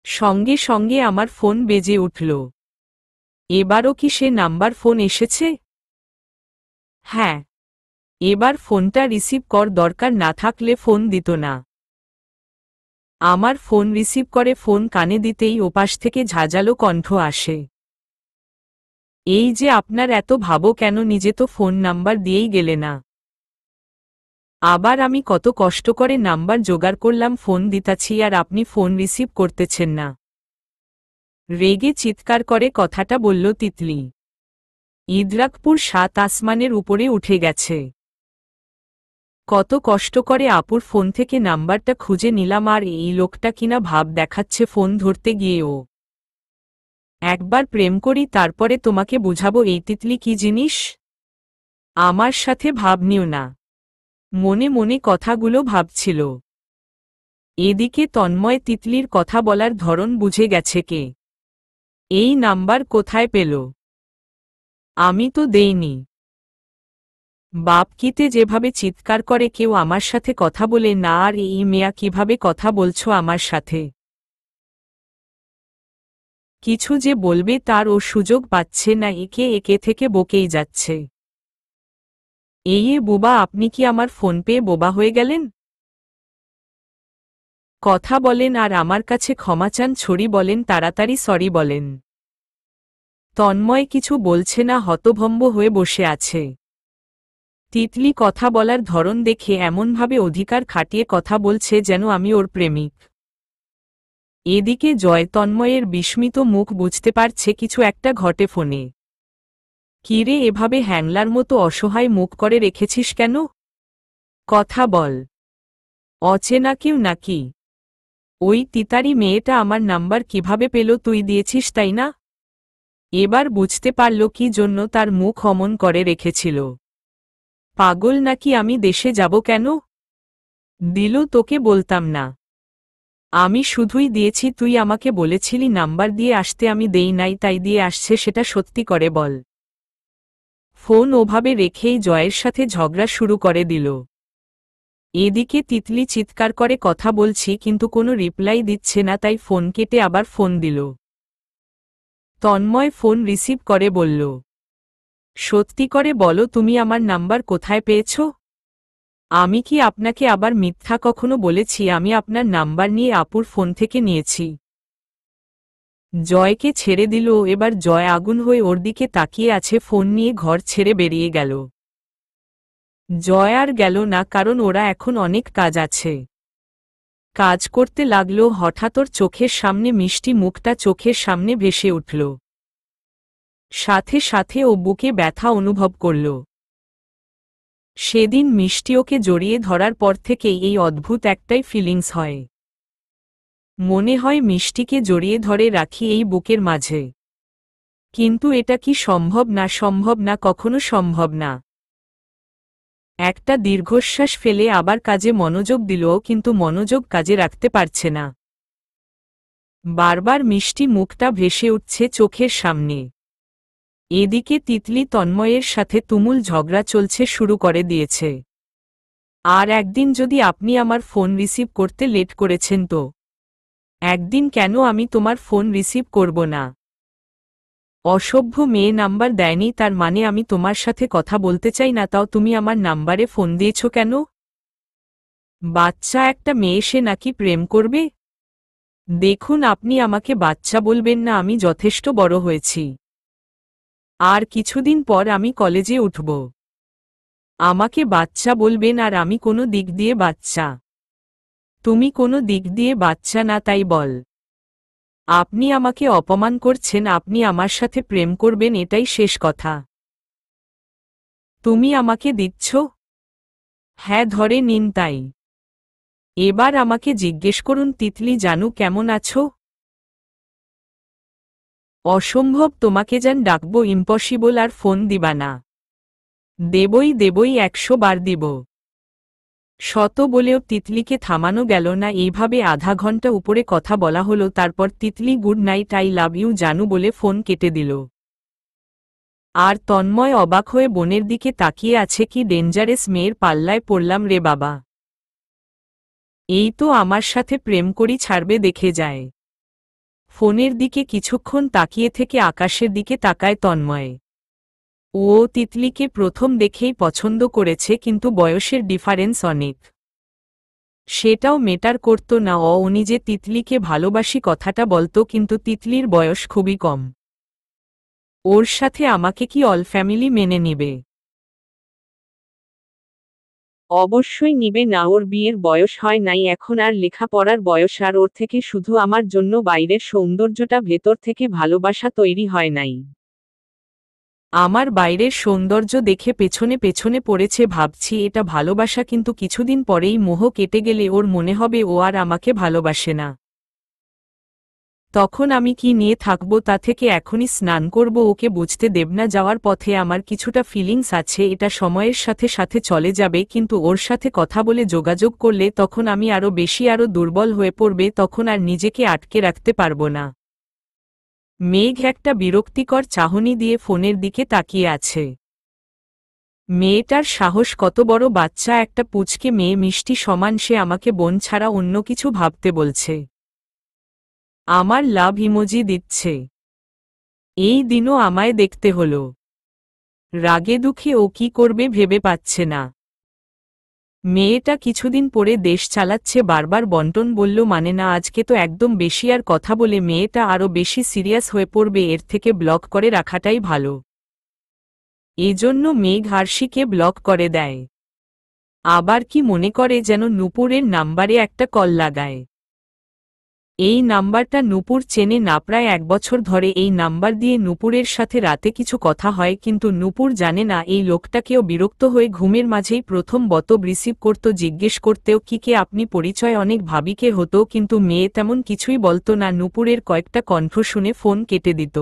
সঙ্গে সঙ্গে আমার ফোন বেজে উঠল। এবারও কি সে নাম্বার ফোন এসেছে? হ্যাঁ, এবার ফোনটা রিসিভ কর, দরকার না থাকলে ফোন দিত না। আমার ফোন রিসিভ করে ফোন কানে দিতেই ওপাশ থেকে ঝাঁঝালো কণ্ঠ আসে। এই যে আপনার এত ভাবো কেন, নিজে তো ফোন নাম্বার দিয়েই গেলে না। আবার আমি কত কষ্ট করে নাম্বার জোগাড় করলাম, ফোন দিতাছি আর আপনি ফোন রিসিভ করতেছেন না। রেগে চিৎকার করে কথাটা বলল তিতলি। ইদ্রাকপুর 7 আসমানের উপরে উঠে গেছে। কত কষ্ট করে আপুর ফোন থেকে নাম্বারটা খুঁজে নিলাম, আর এই লোকটা কিনা ভাব দেখাচ্ছে ফোন ধরতে গিয়েও। একবার প্রেম করি, তারপরে তোমাকে বুঝাবো এই তিতলি কি জিনিস। আমার সাথে ভাব নিও না। মনে মনে কথাগুলো ভাবছিল। এদিকে তন্ময় তিতলির কথা বলার ধরন বুঝে গেছে। কে এই নাম্বার কোথায় পেল? আমি তো দেইনি। বাপকিতে যেভাবে চিৎকার করে, কেউ আমার সাথে কথা বলে না, আর এই মেয়া কিভাবে কথা বলছো আমার সাথে? কিছু যে বলবে তার ও সুযোগ পাচ্ছে না, একে একে থেকে বকেই যাচ্ছে। এই বুবা, আপনি কি আমার ফোন পেয়ে বোবা হয়ে গেলেন? কথা বলেন আর আমার কাছে ক্ষমা চান, ছড়ি বলেন, তাড়াতাড়ি সরি বলেন। তন্ময় কিছু বলছে না, হতভম্ব হয়ে বসে আছে। তিতলি কথা বলার ধরন দেখে এমনভাবে অধিকার খাটিয়ে কথা বলছে যেন আমি ওর প্রেমিক। এদিকে জয় তন্ময়ের বিস্মিত মুখ বুঝতে পারছে কিছু একটা ঘটে ফোনে। কিরে, এভাবে হ্যাংলার মতো অসহায় মুখ করে রেখেছিস কেন? কথা বল। অচেনা কেউ নাকি? ওই তিতারি মেয়েটা আমার নাম্বার কিভাবে পেল? তুই দিয়েছিস তাই না? এবার বুঝতে পারল কি জন্য তার মুখ অমন করে রেখেছিল। পাগল নাকি? আমি দেশে যাব কেন? দিল তোকে বলতাম না। আমি শুধুই দিয়েছি, তুই আমাকে বলেছিলি নাম্বার দিয়ে আসতে, আমি দেই নাই, তাই দিয়ে আসছে, সেটা সত্যি করে বল। ফোন ওভাবে রেখেই জয়ের সাথে ঝগড়া শুরু করে দিল। এদিকে তিতলি চিৎকার করে কথা বলছি কিন্তু কোনো রিপ্লাই দিচ্ছে না, তাই ফোন কেটে আবার ফোন দিল। তন্ময় ফোন রিসিভ করে বলল, সত্যি করে বলো, তুমি আমার নাম্বার কোথায় পেয়েছ? আমি কি আপনাকে আবার মিথ্যা কখনো বলেছি? আমি আপনার নাম্বার নিয়ে আপুর ফোন থেকে নিয়েছি। জয়কে ছেড়ে দিল। এবার জয় আগুন হয়ে ওর দিকে তাকিয়ে আছে, ফোন নিয়ে ঘর ছেড়ে বেরিয়ে গেল। জয় আর গেল না, কারণ ওরা এখন অনেক কাজ আছে। কাজ করতে লাগলো। হঠাৎ ওর চোখের সামনে মিষ্টি মুখটা চোখের সামনে ভেসে উঠল। সাথে সাথে ও বুকে ব্যথা অনুভব করল। সেদিন মিষ্টি ওকে জড়িয়ে ধরার পর থেকেই এই অদ্ভুত একটাই ফিলিংস হয়। মনে হয় মিষ্টিকে জড়িয়ে ধরে রাখি এই বুকের মাঝে। কিন্তু এটা কি সম্ভব? না, সম্ভব না, কখনো সম্ভব না। একটা দীর্ঘশ্বাস ফেলে আবার কাজে মনোযোগ দিল, কিন্তু মনোযোগ কাজে রাখতে পারছে না। বারবার মিষ্টি মুখটা ভেসে উঠছে চোখের সামনে। এদিকে তিতলি তন্ময়ের সাথে তুমুল ঝগড়া চলছে শুরু করে দিয়েছে। আর একদিন যদি আপনি আমার ফোন রিসিভ করতে লেট করেছেন তো একদিন কেন আমি তোমার ফোন রিসিভ করব না? অসভ্য মেয়ে নাম্বার দেয়নি তার মানে আমি তোমার সাথে কথা বলতে চাই না, তাও তুমি আমার নাম্বারে ফোন দিয়েছ কেন? বাচ্চা একটা মেয়ে, সে নাকি প্রেম করবে? দেখুন, আপনি আমাকে বাচ্চা বলবেন না, আমি যথেষ্ট বড় হয়েছি। আর কিছুদিন পর আমি কলেজে উঠব। আমাকে বাচ্চা বলবেন, আর আমি কোনো দিক দিয়ে বাচ্চা? তুমি কোনো দিক দিয়ে বাচ্চা না, তাই বল। আপনি আমাকে অপমান করছেন, আপনি আমার সাথে প্রেম করবেন এটাই শেষ কথা। তুমি আমাকে দিচ্ছ? হ্যাঁ, ধরে নিন তাই। এবার আমাকে জিজ্ঞেস করুন, তিতলি জানু কেমন আছো? অসম্ভব, তোমাকে যেন ডাকবো ইম্পসিবল, আর ফোন দিবা না। দেবই দেবই, 100 বার দিব। শত বলেও তিতলিকে থামানো গেল না। এইভাবে আধা ঘন্টা উপরে কথা বলা হলো, তারপর Titli good night, I love you জানু বলে ফোন কেটে দিল। আর তন্ময় অবাক হয়ে বোনের দিকে তাকিয়ে আছে, কি ডেঞ্জারেস মেয়ের পাল্লায় পড়লাম রে বাবা। এই তো আমার সাথে প্রেম করি ছাড়বে দেখে যায়। ফোনের দিকে কিছুক্ষণ তাকিয়ে থেকে আকাশের দিকে তাকায় তন্ময়। ও তিতলিকে প্রথম দেখেই পছন্দ করেছে, কিন্তু বয়সের ডিফারেন্স অনেক। সেটাও মেটার করত না, উনি যে তিতলিকে ভালোবাসি কথাটা বলতো, কিন্তু তিতলির বয়স খুবই কম। ওর সাথে আমাকে কি অল ফ্যামিলি মেনে নিবে? অবশ্যই নিবে না, ওর বিয়ের বয়স হয় নাই এখন, আর লেখাপড়ার বয়স, আর ওর থেকে শুধু আমার জন্য বাইরের সৌন্দর্যটা, ভেতর থেকে ভালোবাসা তৈরি হয় নাই। আমার বাইরের সৌন্দর্য দেখে পেছনে পেছনে পড়েছে, ভাবছি এটা ভালোবাসা, কিন্তু কিছুদিন পরেই মোহ কেটে গেলে ওর মনে হবে ও আর আমাকে ভালোবাসে না। তখন আমি কি নিয়ে থাকব? তা থেকে এখনই স্নান করব, ওকে বুঝতে দেব না। যাওয়ার পথে আমার কিছুটা ফিলিংস আছে, এটা সময়ের সাথে সাথে চলে যাবে, কিন্তু ওর সাথে কথা বলে যোগাযোগ করলে তখন আমি আরও দুর্বল হয়ে পড়বে, তখন আর নিজেকে আটকে রাখতে পারব না। মেঘ একটা বিরক্তিকর চাহনি দিয়ে ফোনের দিকে তাকিয়ে আছে। মেয়েটার সাহস কত বড়! বাচ্চা একটা পুচকে মেয়ে, মিষ্টি সমান, সে আমাকে বোন ছাড়া অন্য কিছু ভাবতে বলছে। আমার লাভ ইমোজি দিচ্ছে। এই দিনও আমায় দেখতে হলো। রাগে দুঃখে ও কি করবে ভেবে পাচ্ছে না। মেয়েটা কিছুদিন পরে দেশ চালাচ্ছে, বারবার বন্টন বলল মানে না, আজকে তো একদম বেশি। আর কথা বলে মেয়েটা আরও বেশি সিরিয়াস হয়ে পড়বে, এর থেকে ব্লক করে রাখাটাই ভালো। এজন্য মেঘ হার্ষিকে ব্লক করে দেয়। আবার কি মনে করে যেন নূপুরের নাম্বারে একটা কল লাগায়। এই নাম্বারটা নূপুর চেনে না, প্রায় 1 বছর ধরে এই নাম্বার দিয়ে নূপুরের সাথে রাতে কিছু কথা হয়, কিন্তু নূপুর জানে না এই লোকটাকেও। বিরক্ত হয়ে ঘুমের মাঝেই প্রথম বতব রিসিভ করত, জিজ্ঞেস করতেও কি কে আপনি, পরিচয় অনেক ভাবিকে হতো, কিন্তু মেয়ে তেমন কিছুই বলতো না। নূপুরের কয়েকটা কণ্ঠ শুনে ফোন কেটে দিত।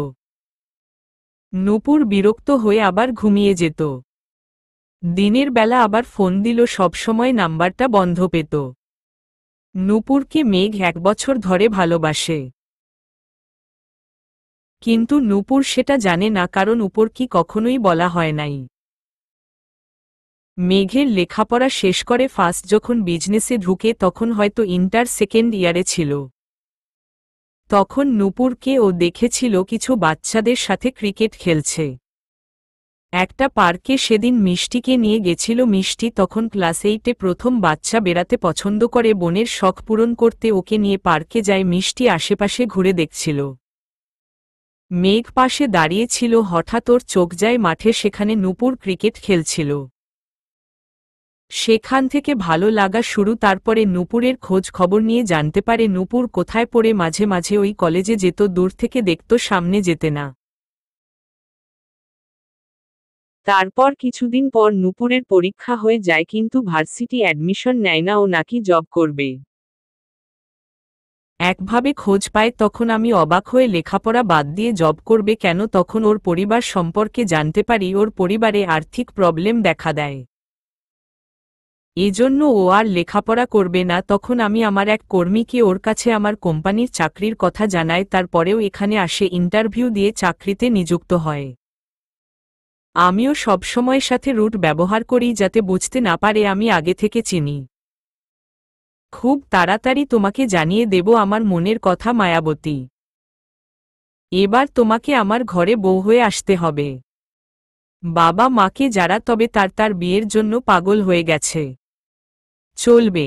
নূপুর বিরক্ত হয়ে আবার ঘুমিয়ে যেত। দিনের বেলা আবার ফোন দিল, সবসময় নাম্বারটা বন্ধ পেত। নূপুরকে মেঘ 1 বছর ধরে ভালোবাসে, কিন্তু নূপুর সেটা জানে না, কারণ উপর কি কখনোই বলা হয় নাই। মেঘের লেখাপড়া শেষ করে ফার্স্ট যখন বিজনেসে ঢুকে, তখন হয়তো ইন্টার সেকেন্ড ইয়ারে ছিল। তখন নূপুরকে ও দেখেছিল কিছু বাচ্চাদের সাথে ক্রিকেট খেলছে। একটা পার্কে সেদিন মিষ্টিকে নিয়ে গেছিল। মিষ্টি তখন ক্লাস 8-এ, প্রথম বাচ্চা, বেড়াতে পছন্দ করে। বোনের শখ পূরণ করতে ওকে নিয়ে পার্কে যায়। মিষ্টি আশেপাশে ঘুরে দেখছিল। মেঘ পাশে দাঁড়িয়েছিল, হঠাৎ ওর চোখ যায় মাঠে, সেখানে নূপুর ক্রিকেট খেলছিল। সেখান থেকে ভালো লাগা শুরু। তারপরে নূপুরের খোঁজ খবর নিয়ে জানতে পারে নূপুর কোথায় পড়ে। মাঝে মাঝে ওই কলেজে যেত, দূর থেকে দেখত, সামনে যেতে না। তারপর কিছুদিন পর নূপুরের পরীক্ষা হয়ে যায়, কিন্তু ভার্সিটি অ্যাডমিশন নেয় না, ও নাকি জব করবে। একভাবে খোঁজ পায়, তখন আমি অবাক হয়ে, লেখাপড়া বাদ দিয়ে জব করবে কেন? তখন ওর পরিবার সম্পর্কে জানতে পারি, ওর পরিবারে আর্থিক প্রবলেম দেখা দেয়। এজন্য ও আর লেখাপড়া করবে না। তখন আমি আমার এক কর্মীকে ওর কাছে আমার কোম্পানির চাকরির কথা জানাই, তারপরেও এখানে আসে, ইন্টারভিউ দিয়ে চাকরিতে নিযুক্ত হয়। আমিও সবসময় সাথে রুট ব্যবহার করি, যাতে বুঝতে না পারে আমি আগে থেকে চিনি। খুব তাড়াতাড়ি তোমাকে জানিয়ে দেব আমার মনের কথা মায়াবতী। এবার তোমাকে আমার ঘরে বউ হয়ে আসতে হবে। বাবা মাকে যারা তবে তার বিয়ের জন্য পাগল হয়ে গেছে। চলবে।